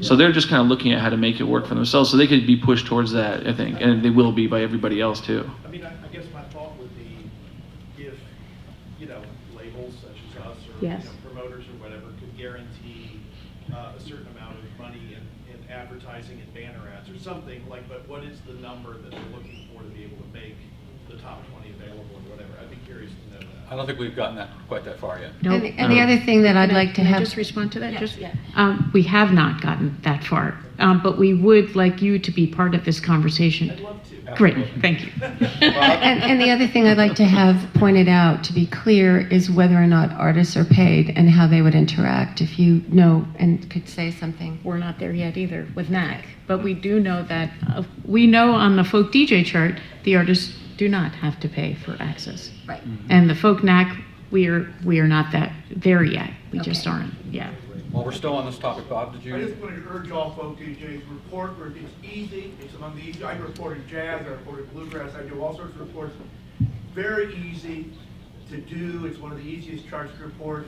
Speaker 6: So they're just kind of looking at how to make it work for themselves. So they could be pushed towards that, I think. And they will be by everybody else, too.
Speaker 12: I mean, I guess my thought would be if, labels such as us or
Speaker 2: Yes.
Speaker 12: promoters or whatever could guarantee a certain amount of money in advertising and banner ads or something like, but what is the number that they're looking for to be able to make the top 20 available or whatever? I'd be curious to know that.
Speaker 1: I don't think we've gotten quite that far yet.
Speaker 2: Nope.
Speaker 5: And the other thing that I'd like to
Speaker 2: Can I
Speaker 5: have.
Speaker 2: just respond to that?
Speaker 8: Yes, yeah.
Speaker 2: We have not gotten that far, but we would like you to be part of this conversation.
Speaker 12: I'd love to.
Speaker 2: Great, thank you.
Speaker 5: And the other thing I'd like to have pointed out, to be clear, is whether or not artists are paid and how they would interact. If you know and could say something.
Speaker 2: We're not there yet either with NAC, but we do know that, we know on the folk DJ chart, the artists do not have to pay for access.
Speaker 5: Right.
Speaker 2: And the folk NAC, we are not there yet. We just
Speaker 5: Okay.
Speaker 2: aren't, yeah.
Speaker 1: While we're still on this topic, Bob, did
Speaker 7: I
Speaker 1: you?
Speaker 7: just wanted to urge all folk DJs, report where it's easy, it's among the easy, I reported jazz, I reported bluegrass, I do all sorts of reports. Very easy to do, it's one of the easiest charts to report.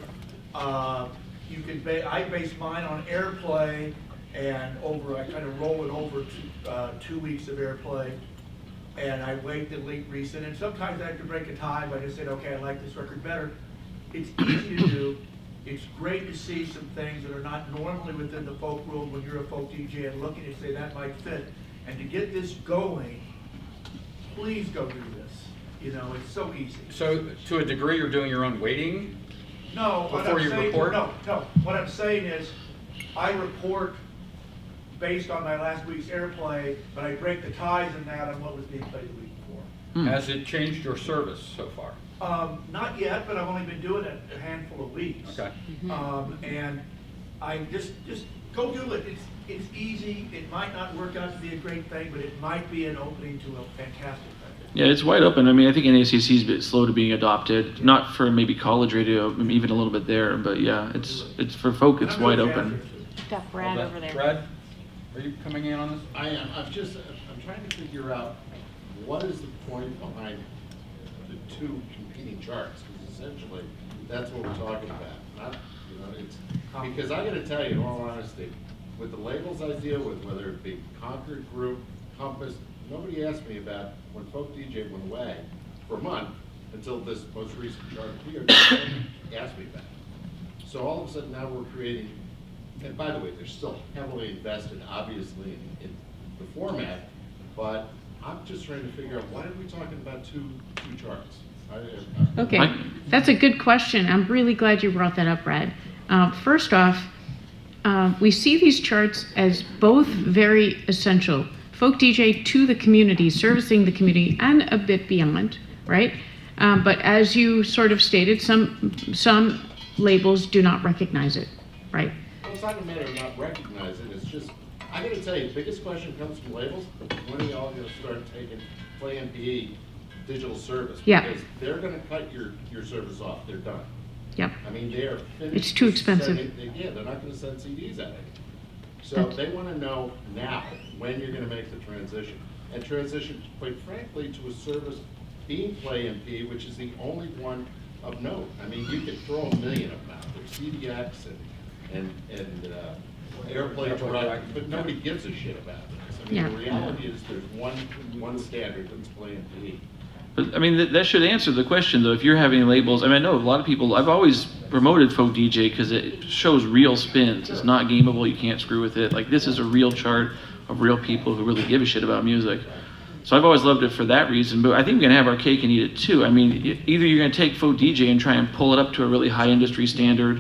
Speaker 7: You can, I base mine on airplay, and I kind of roll it over to 2 weeks of airplay. And I wait the late recent, and sometimes I have to break a tie, but I just said, okay, I like this record better. It's easy to do. It's great to see some things that are not normally within the folk world when you're a folk DJ and looking and say that might fit. And to get this going, please go do this. It's so easy.
Speaker 1: So to a degree, you're doing your own weighting?
Speaker 7: No, what
Speaker 1: Before
Speaker 7: I'm
Speaker 1: you
Speaker 7: saying,
Speaker 1: report?
Speaker 7: no. What I'm saying is, I report based on my last week's airplay, but I break the ties in that on what was being played the week before.
Speaker 1: Has it changed your service so far?
Speaker 7: Not yet, but I've only been doing it a handful of weeks.
Speaker 1: Okay.
Speaker 7: And I just go do it. It's easy. It might not work out to be a great thing, but it might be an opening to a fantastic thing.
Speaker 6: Yeah, it's wide open. I mean, I think NACC is a bit slow to being adopted. Not for maybe college radio, even a little bit there, but yeah, it's for folk. It's wide open.
Speaker 8: Got Brad over there.
Speaker 1: Brad, are you coming in on this?
Speaker 13: I am. I'm trying to figure out what is the point behind the two competing charts, because essentially that's what we're talking about. Because I got to tell you, in all honesty, with the labels I deal with, whether it be Concord Group, Compass, nobody asked me about when Folk DJ went away for a month until this most recent chart appeared. Asked me about it. So all of a sudden now we're creating. And by the way, they're still heavily invested, obviously, in the format, but I'm just trying to figure out, why are we talking about two charts?
Speaker 2: Okay, that's a good question. I'm really glad you brought that up, Brad. First off, we see these charts as both very essential. Folk DJ to the community, servicing the community, and a bit beyond, right? But as you sort of stated, some labels do not recognize it, right?
Speaker 13: Well, it's not a matter of not recognizing, it's just, I gotta tell you, the biggest question comes from labels. When are y'all gonna start taking Play MPE digital service?
Speaker 2: Yeah.
Speaker 13: Because they're gonna cut your service off, they're done.
Speaker 2: Yep.
Speaker 13: I mean, they are finished.
Speaker 2: It's too expensive.
Speaker 13: They're not gonna send CDs out anymore. So they wanna know now when you're gonna make the transition. And transition, quite frankly, to a service being Play MPE, which is the only one of note. I mean, you could throw 1 million of them out. There's CDX and Airplay Direct, but nobody gives a shit about this. I mean,
Speaker 2: Yeah.
Speaker 13: the reality is there's one standard that's Play MPE.
Speaker 6: But, I mean, that should answer the question, though. If you're having labels, I mean, I know a lot of people, I've always promoted Folk DJ because it shows real spins. It's not gameable. You can't screw with it. Like, this is a real chart of real people who really give a shit about music. So I've always loved it for that reason, but I think we're going to have our cake and eat it too. I mean, either you're going to take Folk DJ and try and pull it up to a really high industry standard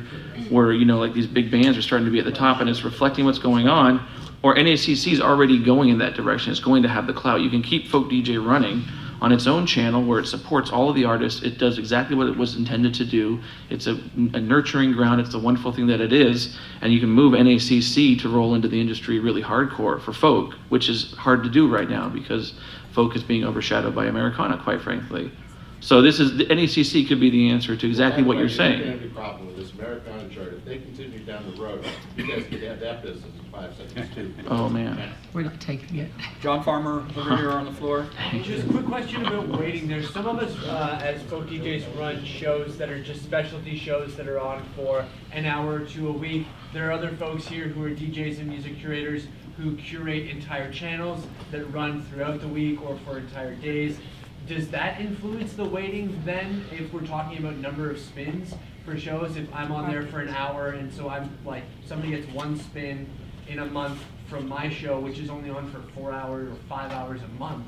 Speaker 6: where, you know, like these big bands are starting to be at the top and it's reflecting what's going on, or NACC is already going in that direction. It's going to have the clout. You can keep Folk DJ running on its own channel where it supports all of the artists. It does exactly what it was intended to do. It's a nurturing ground. It's the wonderful thing that it is. And you can move NACC to roll into the industry really hardcore for folk, which is hard to do right now because folk is being overshadowed by Americana, quite frankly. So this is, the NACC could be the answer to exactly what you're saying.
Speaker 13: The only problem with this Americana chart, if they continue down the road, you guys could have that business in 5 seconds too.
Speaker 6: Oh, man.
Speaker 5: We're not taking it.
Speaker 1: John Farmer, over here on the floor.
Speaker 14: Just a quick question about waiting. There's some of us as folk DJs run shows that are just specialty shows that are on for an hour or two a week. There are other folks here who are DJs and music curators who curate entire channels that run throughout the week or for entire days. Does that influence the weighting then, if we're talking about number of spins for shows? If I'm on there for an hour and so I'm like, somebody gets one spin in a month from my show, which is only on for 4 hours or 5 hours a month,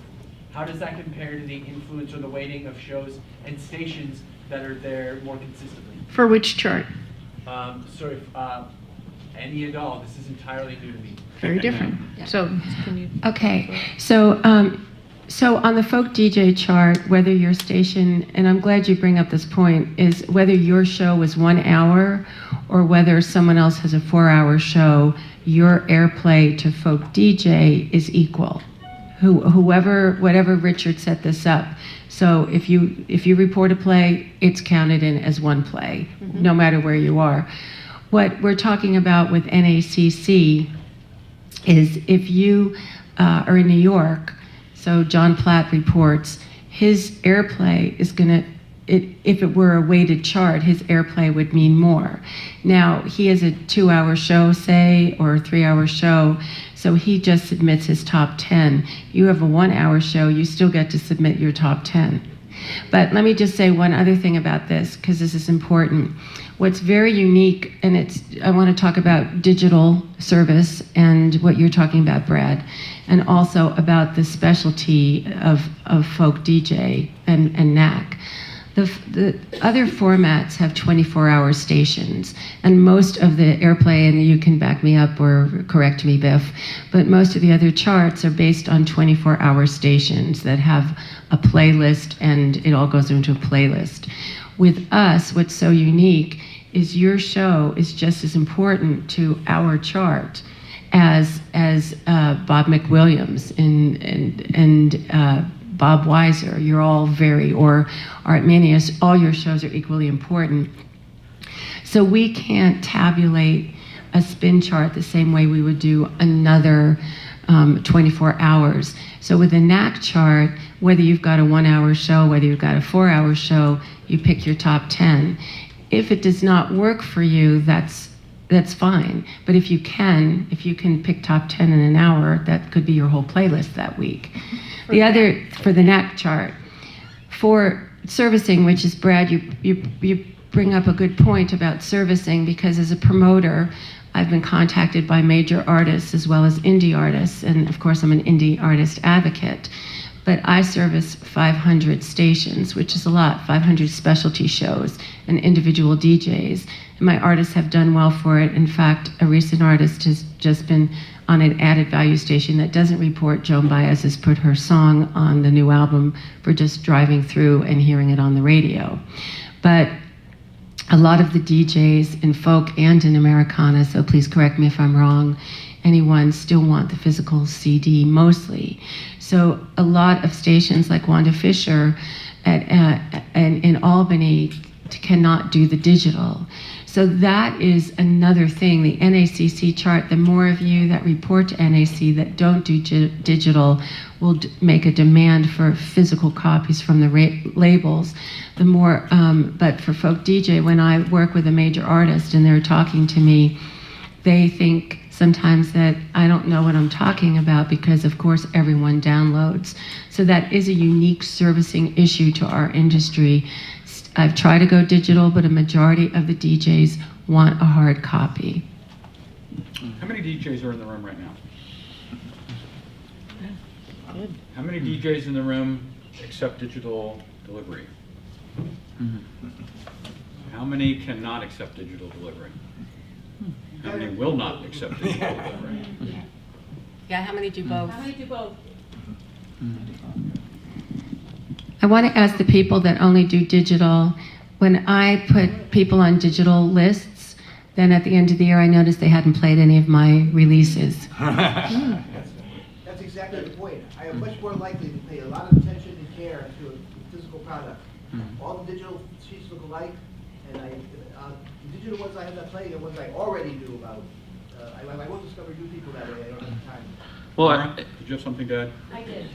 Speaker 14: how does that compare to the influence or the weighting of shows and stations that are there more consistently?
Speaker 2: For which chart?
Speaker 14: Any at all. This is entirely new to me.
Speaker 2: Very different. So, can you?
Speaker 5: Okay, so on the Folk DJ chart, whether your station, and I'm glad you bring up this point, is whether your show was 1 hour or whether someone else has a 4-hour show, your airplay to Folk DJ is equal. Whatever Richard set this up. So if you report a play, it's counted in as one play, no matter where you are. What we're talking about with NACC is if you are in New York, so John Platt reports, his airplay is going to, if it were a weighted chart, his airplay would mean more. Now, he has a 2-hour show, say, or a 3-hour show, so he just submits his top 10. You have a 1-hour show, you still get to submit your top 10. But let me just say one other thing about this, because this is important. What's very unique, and I want to talk about digital service and what you're talking about, Brad, and also about the specialty of folk DJ and NAC. The other formats have 24-hour stations, and most of the airplay, and you can back me up or correct me, Biff, but most of the other charts are based on 24-hour stations that have a playlist, and it all goes into a playlist. With us, what's so unique is your show is just as important to our chart as Bob McWilliams and Bob Weiser. You're all or Art Minius, all your shows are equally important. So we can't tabulate a spin chart the same way we would do another 24 hours. So with a NAC chart, whether you've got a 1-hour show, whether you've got a 4-hour show, you pick your top 10. If it does not work for you, that's fine. But if you can pick top 10 in an hour, that could be your whole playlist that week. The other, for the NAC chart, for servicing, which is Brad, you bring up a good point about servicing, because as a promoter, I've been contacted by major artists as well as indie artists, and of course I'm an indie artist advocate. But I service 500 stations, which is a lot, 500 specialty shows and individual DJs. And my artists have done well for it. In fact, a recent artist has just been on an added value station that doesn't report. Joan Baez has put her song on the new album for just driving through and hearing it on the radio. But a lot of the DJs in folk and in Americana, so please correct me if I'm wrong, anyone still want the physical CD mostly. So a lot of stations like Wanda Fisher in Albany cannot do the digital. So that is another thing. The NACC chart, the more of you that report to NAC that don't do digital will make a demand for physical copies from the labels. The more, but for folk DJ, when I work with a major artist and they're talking to me, they think sometimes that I don't know what I'm talking about because, of course, everyone downloads. So that is a unique servicing issue to our industry. I've tried to go digital, but a majority of the DJs want a hard copy.
Speaker 1: How many DJs are in the room right now?
Speaker 3: Good.
Speaker 1: How many DJs in the room accept digital delivery? How many cannot accept digital delivery? How many will not accept digital delivery?
Speaker 5: Yeah, how many do both?
Speaker 8: How many do both?
Speaker 5: I want to ask the people that only do digital, when I put people on digital lists, then at the end of the year I noticed they hadn't played any of my releases.
Speaker 7: That's exactly the point. I am much more likely to pay a lot of attention and care to a physical product. All the digital sheets look alike, and the digital ones I have not played are ones I already knew about. I won't discover new people that way. I don't have time.
Speaker 6: Well,
Speaker 1: Laura, did you have something to add?
Speaker 8: I did.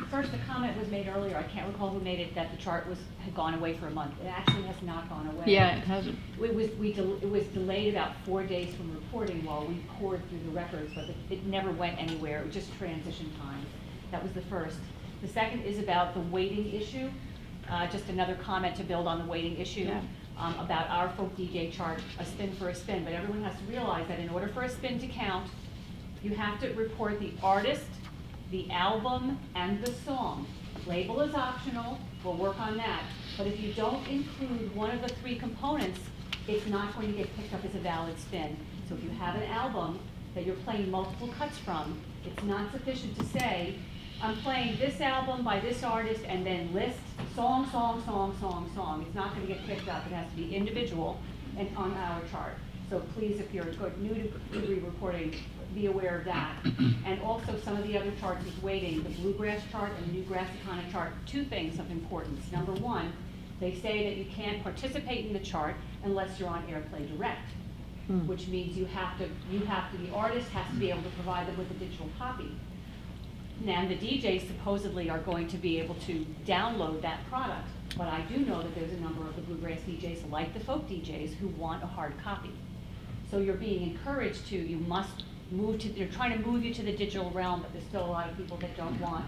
Speaker 8: First, the comment was made earlier, I can't recall who made it, that the chart had gone away for a month. It actually has not gone away.
Speaker 3: Yeah, it hasn't.
Speaker 8: It was delayed about 4 days from reporting while we poured through the records, but it never went anywhere. It was just transition time. That was the first. The second is about the weighting issue. Just another comment to build on the weighting issue.
Speaker 3: Yeah.
Speaker 8: About our folk DJ chart, a spin for a spin. But everyone has to realize that in order for a spin to count, you have to report the artist, the album, and the song. Label is optional, we'll work on that. But if you don't include one of the three components, it's not going to get picked up as a valid spin. So if you have an album that you're playing multiple cuts from, it's not sufficient to say, I'm playing this album by this artist and then list song, song, song, song, song. It's not going to get picked up. It has to be individual and on our chart. So please, if you're new to reporting, be aware of that. And also some of the other charts with weighting, the bluegrass chart and the new Grassicana chart, two things of importance. Number one, they say that you can't participate in the chart unless you're on Airplay Direct, which means the artist has to be able to provide them with a digital copy. And the DJs supposedly are going to be able to download that product, but I do know that there's a number of the bluegrass DJs, like the folk DJs, who want a hard copy. So you're being encouraged to, you must move to, they're trying to move you to the digital realm, but there's still a lot of people that don't want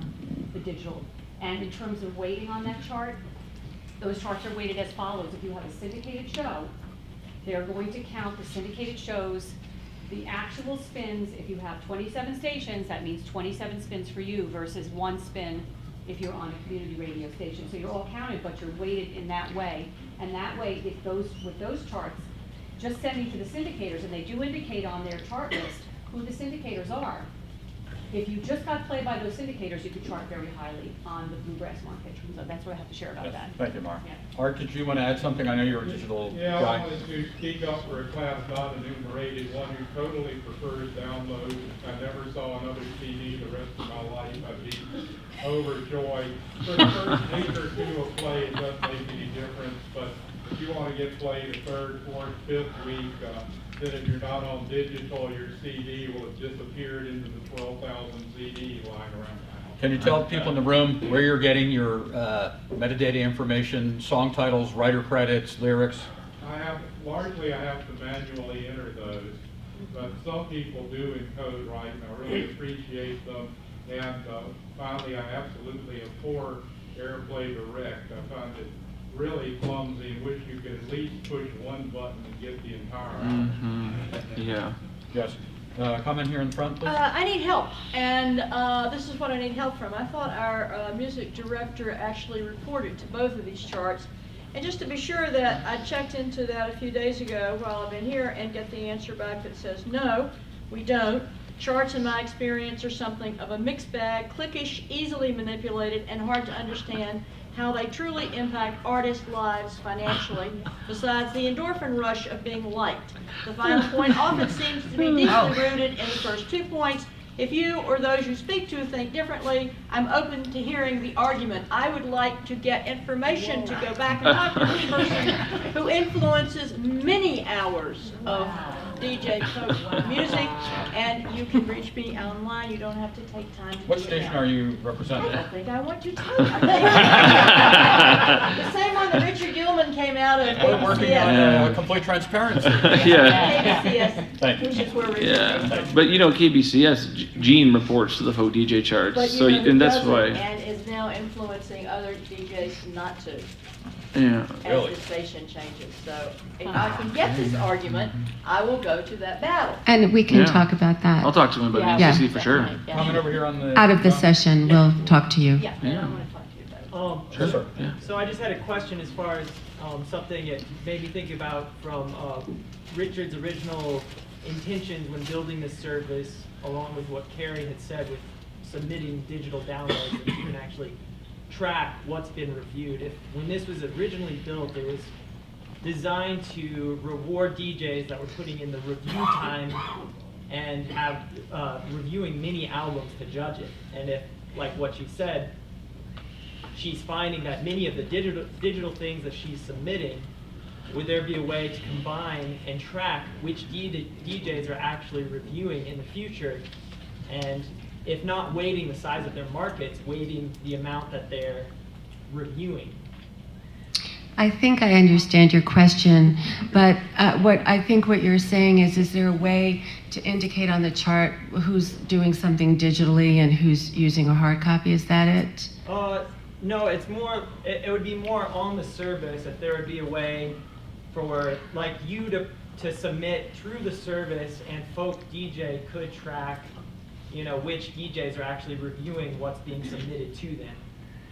Speaker 8: the digital. And in terms of weighting on that chart, those charts are weighted as follows. If you have a syndicated show, they're going to count the syndicated shows, the actual spins. If you have 27 stations, that means 27 spins for you versus one spin if you're on a community radio station. So you're all counted, but you're weighted in that way. And that way, with those charts, just sending to the syndicators, and they do indicate on their chart list who the syndicators are. If you just got played by those syndicators, you could chart very highly on the bluegrass market. So that's what I have to share about
Speaker 1: Yes.
Speaker 8: that.
Speaker 1: Thank you, Mara.
Speaker 8: Yeah.
Speaker 1: Art, did you want to add something? I know you're a digital
Speaker 11: Yeah,
Speaker 1: guy.
Speaker 11: I wanted to speak up for a class not enumerated, one who totally prefers download. I never saw another CD the rest of my life. I'd be overjoyed. For the first week or two of play, it doesn't make any difference, but if you want to get played a third, fourth, fifth week, then if you're not on digital, your CD will have disappeared into the 12,000 CD lying around the house.
Speaker 1: Can you tell people in the room where you're getting your metadata information, song titles, writer credits, lyrics?
Speaker 11: I have to manually enter those, but some people do encode right, and I really appreciate them. And finally, I absolutely abhor Airplay Direct. I find it really clumsy and wish you could at least push one button and get the entire album.
Speaker 6: Yeah.
Speaker 1: Yes. Comment here in the front, please.
Speaker 9: I need help, and this is what I need help from. I thought our music director actually reported to both of these charts. And just to be sure that I checked into that a few days ago while I've been here and get the answer back that says, no, we don't. Charts, in my experience, are something of a mixed bag, cliquish, easily manipulated, and hard to understand how they truly impact artists' lives financially, besides the endorphin rush of being liked. The final point often seems to be deeply rooted in the first 2 points. If you or those you speak to think differently, I'm open to hearing the argument. I would like to get information to go back and talk to this person who influences many hours of DJ folk music, and you can reach me online. You don't have to take time to
Speaker 1: What
Speaker 9: do it
Speaker 1: station
Speaker 9: now.
Speaker 1: are you
Speaker 9: I
Speaker 1: representing?
Speaker 9: don't think I want you to. The same one that Richard Gillman came out of.
Speaker 1: We're working on
Speaker 6: Yeah.
Speaker 1: complete transparency.
Speaker 6: Yeah.
Speaker 9: KBCS,
Speaker 1: Thank you.
Speaker 9: which is where Richard came
Speaker 6: Yeah,
Speaker 9: from.
Speaker 6: but you know, KBCS, Gene reports to the folk DJ charts,
Speaker 9: But
Speaker 6: so,
Speaker 9: you know,
Speaker 6: and
Speaker 9: he
Speaker 6: that's
Speaker 9: doesn't,
Speaker 6: why,
Speaker 9: and is now influencing other DJs not to.
Speaker 6: yeah.
Speaker 1: Really?
Speaker 9: As the station changes. So if I can get this argument, I will go to that battle.
Speaker 5: And we can
Speaker 6: Yeah.
Speaker 5: talk about that.
Speaker 6: I'll talk to him about
Speaker 9: Yeah.
Speaker 6: ECC for sure.
Speaker 9: Definitely, yeah.
Speaker 1: Comment over here on the.
Speaker 5: Out of the session, we'll talk to you.
Speaker 9: Yeah, and I
Speaker 6: Yeah.
Speaker 9: want to talk to you about it.
Speaker 1: Sure, sir.
Speaker 6: Yeah.
Speaker 14: So I just had a question as far as something it made me think about from Richard's original intentions when building this service, along with what Kari had said with submitting digital downloads, and you can actually track what's been reviewed. When this was originally built, it was designed to reward DJs that were putting in the review time and have reviewing many albums to judge it. And if, like what she said, she's finding that many of the digital things that she's submitting, would there be a way to combine and track which DJs are actually reviewing in the future, and if not weighting the size of their markets, weighting the amount that they're reviewing?
Speaker 5: I think I understand your question, but what you're saying is there a way to indicate on the chart who's doing something digitally and who's using a hard copy? Is that it?
Speaker 14: No, it's more, it would be more on the service if there would be a way for like you to submit through the service, and folk DJ could track, you know, which DJs are actually reviewing what's being submitted to them.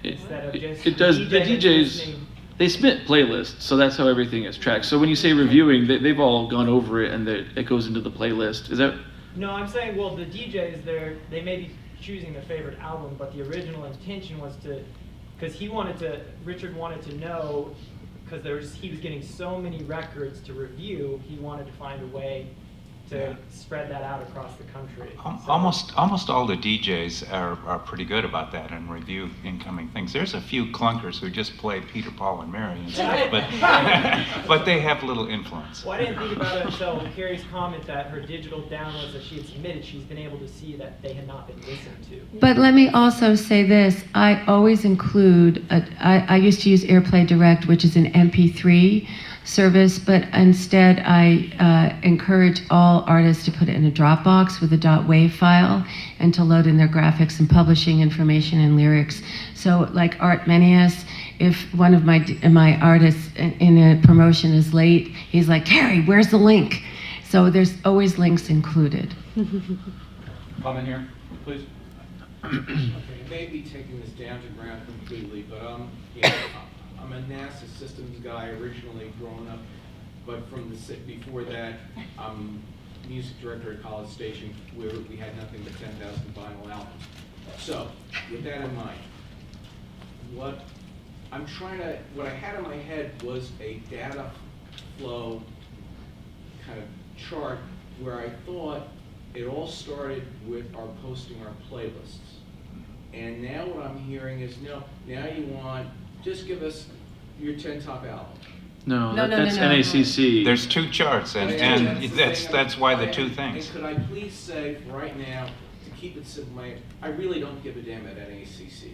Speaker 14: Instead of just
Speaker 6: It does, the
Speaker 14: that's
Speaker 6: DJs,
Speaker 14: listening.
Speaker 6: they submit playlists, so that's how everything is tracked. So when you say reviewing, they've all gone over it and it goes into the playlist. Is that?
Speaker 14: No, I'm saying, well, the DJs, they may be choosing their favorite album, but the original intention was to, because Richard wanted to know, because he was getting so many records to review, he wanted to find a way to spread that out across the country. So-
Speaker 4: Almost all the DJs are pretty good about that and review incoming things. There's a few clunkers who just play Peter, Paul, and Mary and stuff, but they have little influence.
Speaker 14: Well, I didn't think about it until Kari's comment that her digital downloads that she had submitted, she's been able to see that they had not been listened to.
Speaker 5: But let me also say this, I always include, I used to use AirPlay Direct, which is an MP3 service, but instead I encourage all artists to put it in a Dropbox with a .wav file and to load in their graphics and publishing information and lyrics. So like Art Menias, if one of my artists in a promotion is late, he's like, Kari, where's the link? So there's always links included.
Speaker 1: Comment here, please.
Speaker 15: Okay, maybe taking this down to ground completely, but yeah, I'm a NASA systems guy originally growing up, but before that, I'm music director at College Station, where we had nothing but 10,000 vinyl albums. So, with that in mind, what I had in my head was a data flow kind of chart where I thought it all started with our posting our playlists. And now what I'm hearing is, no, now you want, just give us your 10 top albums.
Speaker 6: No, that's NACC.
Speaker 4: There's two charts, and that's why the two things.
Speaker 15: And could I please say, right now, to keep it simple, I really don't give a damn at NACC.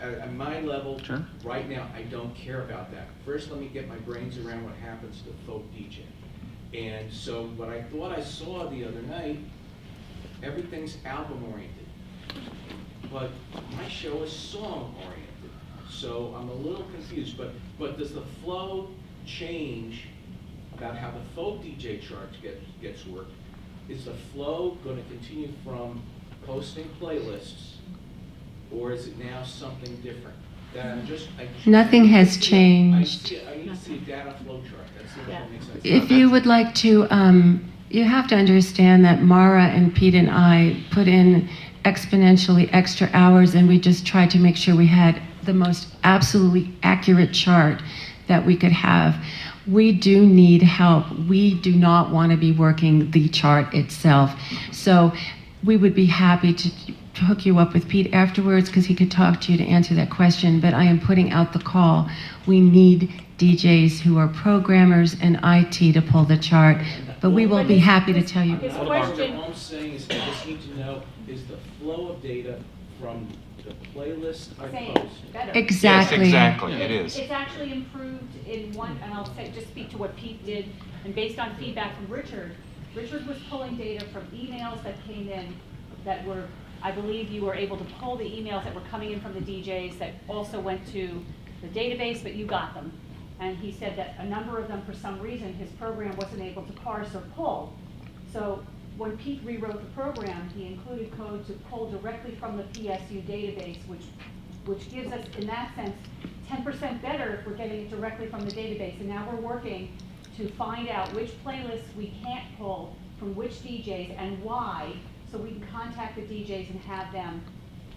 Speaker 15: At my level,
Speaker 6: Sure.
Speaker 15: right now, I don't care about that. First, let me get my brains around what happens to folk DJ. And so what I thought I saw the other night, everything's album-oriented. But my show is song-oriented. So I'm a little confused, but does the flow change about how the folk DJ chart gets worked? Is the flow going to continue from posting playlists, or is it now something different? That
Speaker 5: Nothing has changed.
Speaker 15: I need to see a data flow chart. That's the only one that makes sense.
Speaker 5: If you would like to, you have to understand that Mara and Pete and I put in exponentially extra hours, and we just tried to make sure we had the most absolutely accurate chart that we could have. We do need help. We do not want to be working the chart itself. So we would be happy to hook you up with Pete afterwards, because he could talk to you to answer that question, but I am putting out the call. We need DJs who are programmers and IT to pull the chart. But we will be happy to tell you.
Speaker 9: His
Speaker 15: All
Speaker 9: question,
Speaker 15: I'm saying is, I just need to know, is the flow of data from the playlist I
Speaker 8: Same,
Speaker 15: post?
Speaker 8: better.
Speaker 5: Exactly.
Speaker 4: Yes, exactly, it is.
Speaker 8: It's actually improved in one, and I'll say, just speak to what Pete did, and based on feedback from Richard, Richard was pulling data from emails that came in that were, I believe you were able to pull the emails that were coming in from the DJs that also went to the database, but you got them. And he said that a number of them, for some reason, his program wasn't able to parse or pull. So when Pete rewrote the program, he included code to pull directly from the PSU database, which gives us, in that sense, 10% better if we're getting it directly from the database. And now we're working to find out which playlists we can't pull from which DJs and why, so we can contact the DJs and have them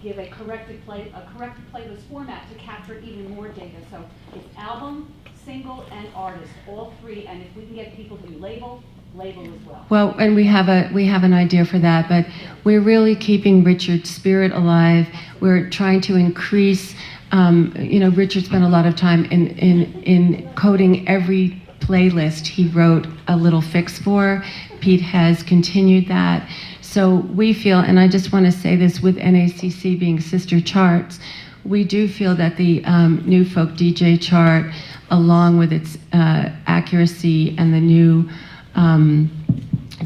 Speaker 8: give a corrected playlist format to capture even more data. So it's album, single, and artist, all three. And if we can get people to do label as well.
Speaker 5: Well, and we have an idea for that, but we're really keeping Richard's spirit alive. We're trying to increase. Richard spent a lot of time in coding every playlist he wrote a little fix for. Pete has continued that. So we feel, and I just want to say this, with NACC being sister charts, we do feel that the new folk DJ chart, along with its accuracy and the new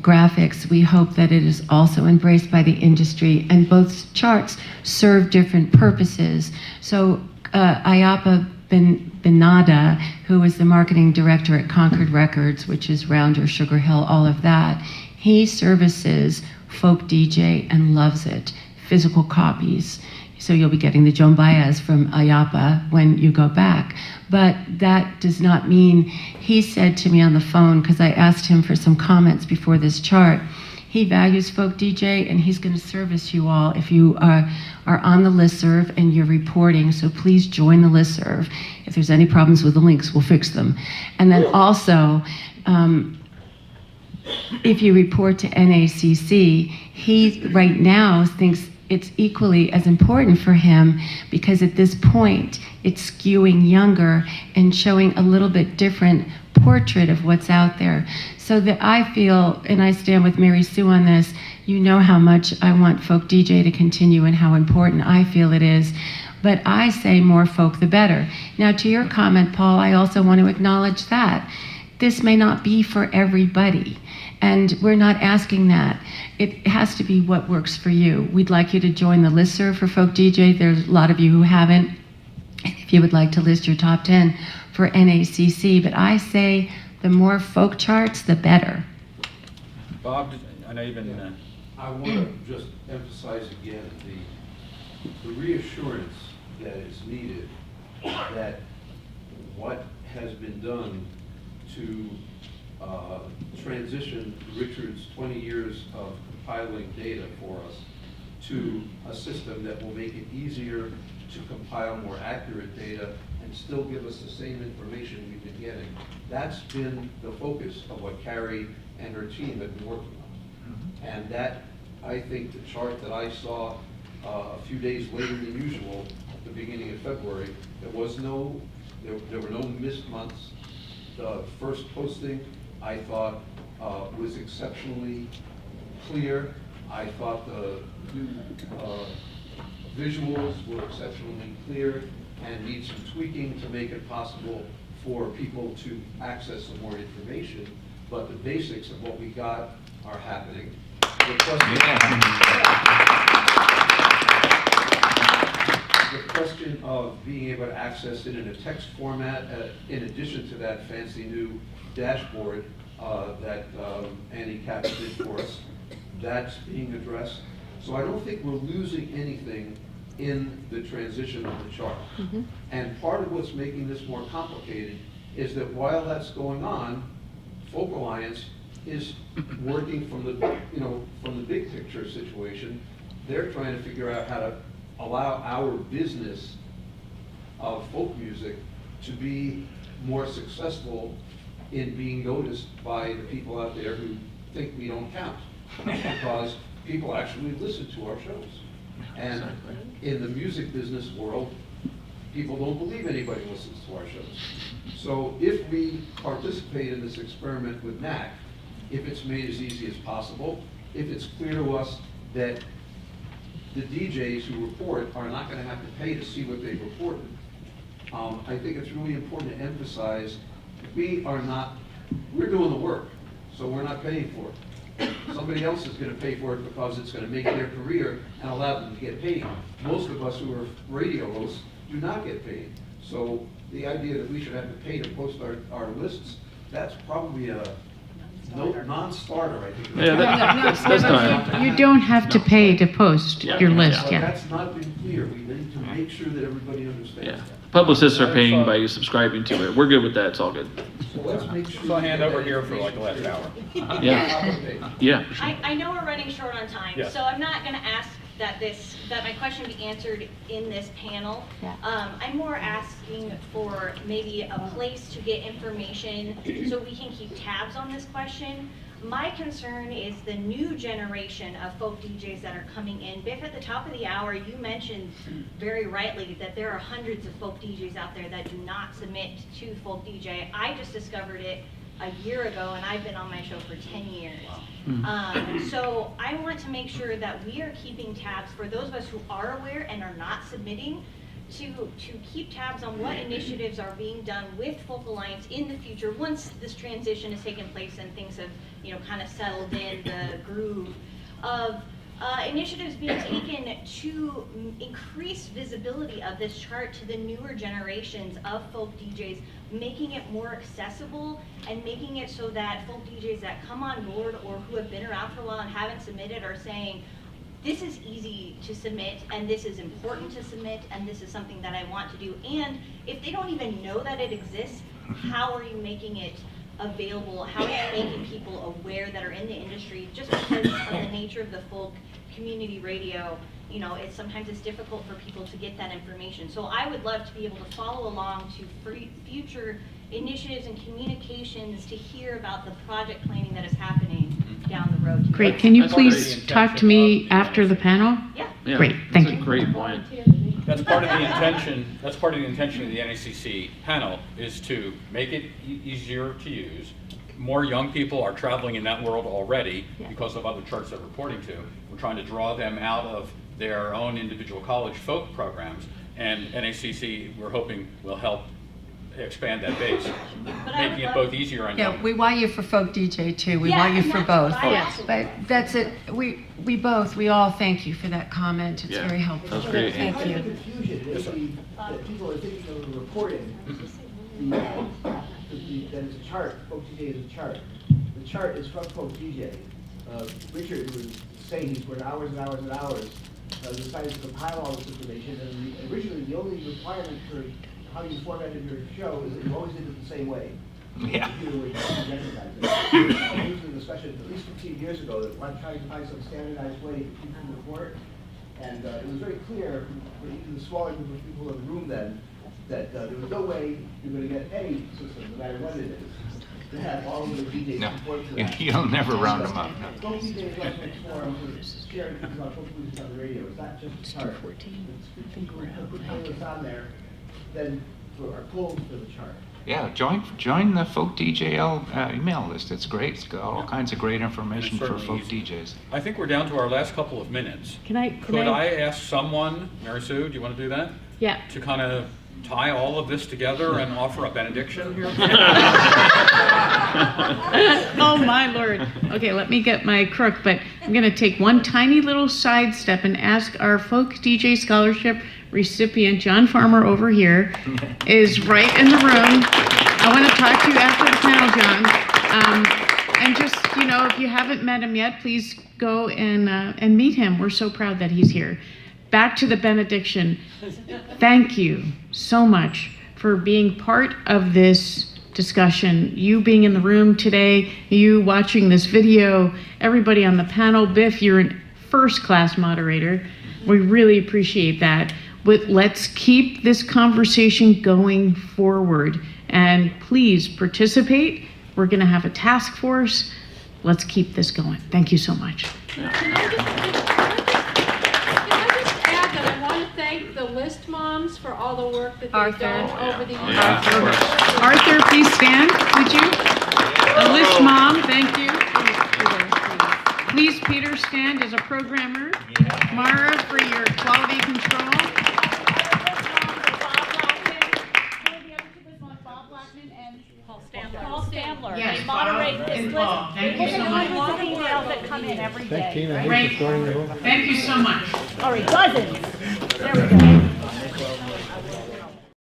Speaker 5: graphics, we hope that it is also embraced by the industry, and both charts serve different purposes. So Ayapa Benada, who is the marketing director at Concord Records, which is Rounder, Sugar Hill, all of that, he services folk DJ and loves it, physical copies. So you'll be getting the Joan Baez from Ayapa when you go back. But that does not mean, he said to me on the phone, because I asked him for some comments before this chart, he values folk DJ and he's going to service you all if you are on the listserv and you're reporting, so please join the listserv. If there's any problems with the links, we'll fix them. And then also, if you report to NACC, he right now thinks it's equally as important for him, because at this point it's skewing younger and showing a little bit different portrait of what's out there. So that I feel, and I stand with Mary Sue on this, you know how much I want folk DJ to continue and how important I feel it is. But I say more folk the better. Now, to your comment, Paul, I also want to acknowledge that this may not be for everybody. And we're not asking that. It has to be what works for you. We'd like you to join the listserv for Folk DJ. There's a lot of you who haven't. If you would like to list your top 10 for NACC, but I say the more folk charts, the better.
Speaker 1: Bob, I know you've been...
Speaker 10: I want to just emphasize again the reassurance that is needed that what has been done to transition Richard's 20 years of compiling data for us to a system that will make it easier to compile more accurate data and still give us the same information we've been getting. That's been the focus of what Kari and her team have been working on. And that, I think, the chart that I saw a few days later than usual, at the beginning of February, there were no missed months. The first posting, I thought, was exceptionally clear. I thought the new visuals were exceptionally clear and need some tweaking to make it possible for people to access some more information. But the basics of what we got are happening. The question of being able to access it in a text format, in addition to that fancy new dashboard that Annie Katz did for us, that's being addressed. So I don't think we're losing anything in the transition of the chart.
Speaker 3: Mm-hmm.
Speaker 10: And part of what's making this more complicated is that while that's going on, Folk Alliance is working from the big picture situation. They're trying to figure out how to allow our business of folk music to be more successful in being noticed by the people out there who think we don't count, because people actually listen to our shows. And in the music business world, people don't believe anybody listens to our shows. So if we participate in this experiment with NAC, if it's made as easy as possible, if it's clear to us that the DJs who report are not going to have to pay to see what they've reported. I think it's really important to emphasize we're doing the work, so we're not paying for it. Somebody else is going to pay for it because it's going to make their career and allow them to get paid. Most of us who are radio hosts do not get paid. So the idea that we should have to pay to post our lists, that's probably a non-starter, I think.
Speaker 6: Yeah, that's not.
Speaker 2: You don't have to pay to post your list,
Speaker 10: But
Speaker 2: yeah.
Speaker 10: that's not been clear. We need to make sure that everybody understands
Speaker 6: Yeah.
Speaker 10: that.
Speaker 6: Publicists are paying by subscribing to it. We're good with that. It's all good.
Speaker 10: So let's make sure.
Speaker 1: So I hand over here for like the last hour.
Speaker 6: Yeah. Yeah. For sure.
Speaker 16: I know we're running short on time,
Speaker 1: Yes.
Speaker 16: so I'm not gonna ask that my question be answered in this panel.
Speaker 3: Yeah.
Speaker 16: I'm more asking for maybe a place to get information so we can keep tabs on this question. My concern is the new generation of folk DJs that are coming in. Biff, at the top of the hour, you mentioned very rightly that there are hundreds of folk DJs out there that do not submit to Folk DJ. I just discovered it a year ago, and I've been on my show for 10 years. So I want to make sure that we are keeping tabs for those of us who are aware and are not submitting, to keep tabs on what initiatives are being done with Folk Alliance in the future once this transition has taken place and things have, kind of settled in the groove of initiatives being taken to increase visibility of this chart to the newer generations of folk DJs, making it more accessible and making it so that folk DJs that come on board or who have been around for a while and haven't submitted are saying, this is easy to submit, and this is important to submit, and this is something that I want to do. And if they don't even know that it exists, how are you making it available? How are you making people aware that are in the industry? Just because of the nature of the folk community radio, sometimes it's difficult for people to get that information. So I would love to be able to follow along to future initiatives and communications to hear about the project planning that is happening down the road.
Speaker 2: Great, can you please talk to me after the panel?
Speaker 16: Yeah.
Speaker 2: Great, thank
Speaker 6: That's
Speaker 2: you.
Speaker 6: a great point.
Speaker 1: That's part of the intention. That's part of the intention of the NACC panel, is to make it easier to use. More young people are traveling in that world already because of other charts they're reporting to. We're trying to draw them out of their own individual college folk programs, and NACC, we're hoping, will help expand that base, making it both easier and
Speaker 5: Yeah, we want you for folk DJ too. We
Speaker 16: Yeah,
Speaker 5: want you
Speaker 16: and
Speaker 5: for
Speaker 16: that's
Speaker 5: both.
Speaker 16: what I asked.
Speaker 5: But that's it. We all thank you for that comment. It's
Speaker 6: Yeah,
Speaker 5: very helpful.
Speaker 6: that was great.
Speaker 5: Thank
Speaker 7: Part of
Speaker 5: you.
Speaker 7: the confusion is that people are thinking of the reporting, that it's a chart, folk DJ is a chart. The chart is from folk DJ. Richard was saying he's worked hours and hours and hours, decided to compile all this information, and originally the only requirement for how you formatted your show is that you always did it the same way.
Speaker 4: Yeah.
Speaker 7: The computer would recognize it. There was a discussion at least 15 years ago that one trying to find some standardized way that people can report. And it was very clear for even the smaller group of people in the room then that there was no way you're going to get any system, no matter what it is, to have all of the DJs
Speaker 4: No,
Speaker 7: report to that.
Speaker 4: you'll never round them up.
Speaker 7: Folk DJs also explore sharing things about folk music on the radio. It's not just a chart. It's people who put playlists on there, then are pulled for the chart.
Speaker 4: Yeah, join the Folk DJL email list. It's great. It's got all kinds of great information for folk DJs.
Speaker 1: I think we're down to our last couple of minutes.
Speaker 2: Could
Speaker 1: I ask someone, Mary Sue, do you want to do that?
Speaker 2: Yeah.
Speaker 1: To kind of tie all of this together and offer a benediction here?
Speaker 2: Oh my Lord. Okay, let me get my crook, but I'm going to take one tiny little sidestep and ask our Folk DJ Scholarship recipient, John Farmer over here, is right in the room. I want to talk to you after the panel, John. And just, if you haven't met him yet, please go and meet him. We're so proud that he's here. Back to the benediction. Thank you so much for being part of this discussion. You being in the room today, you watching this video, everybody on the panel. Biff, you're a first-class moderator. We really appreciate that. But let's keep this conversation going forward. And please participate. We're going to have a task force. Let's keep this going. Thank you so much.
Speaker 9: Thank the list moms for all the work that they've done over the years.
Speaker 2: Arthur, please stand, would you? A list mom, thank you. Peter stand as a programmer. Mara for your quality control.
Speaker 8: Paul Stambler.
Speaker 2: Yes,
Speaker 8: They moderate
Speaker 2: Bob
Speaker 8: this
Speaker 2: and
Speaker 8: list.
Speaker 2: Paul. Thank
Speaker 8: They
Speaker 2: you
Speaker 8: look
Speaker 2: so
Speaker 8: at
Speaker 2: much.
Speaker 8: hundreds of emails that come in every day.
Speaker 17: Tina.
Speaker 2: Great. Thank you so much.
Speaker 8: All right, dozens. There we go.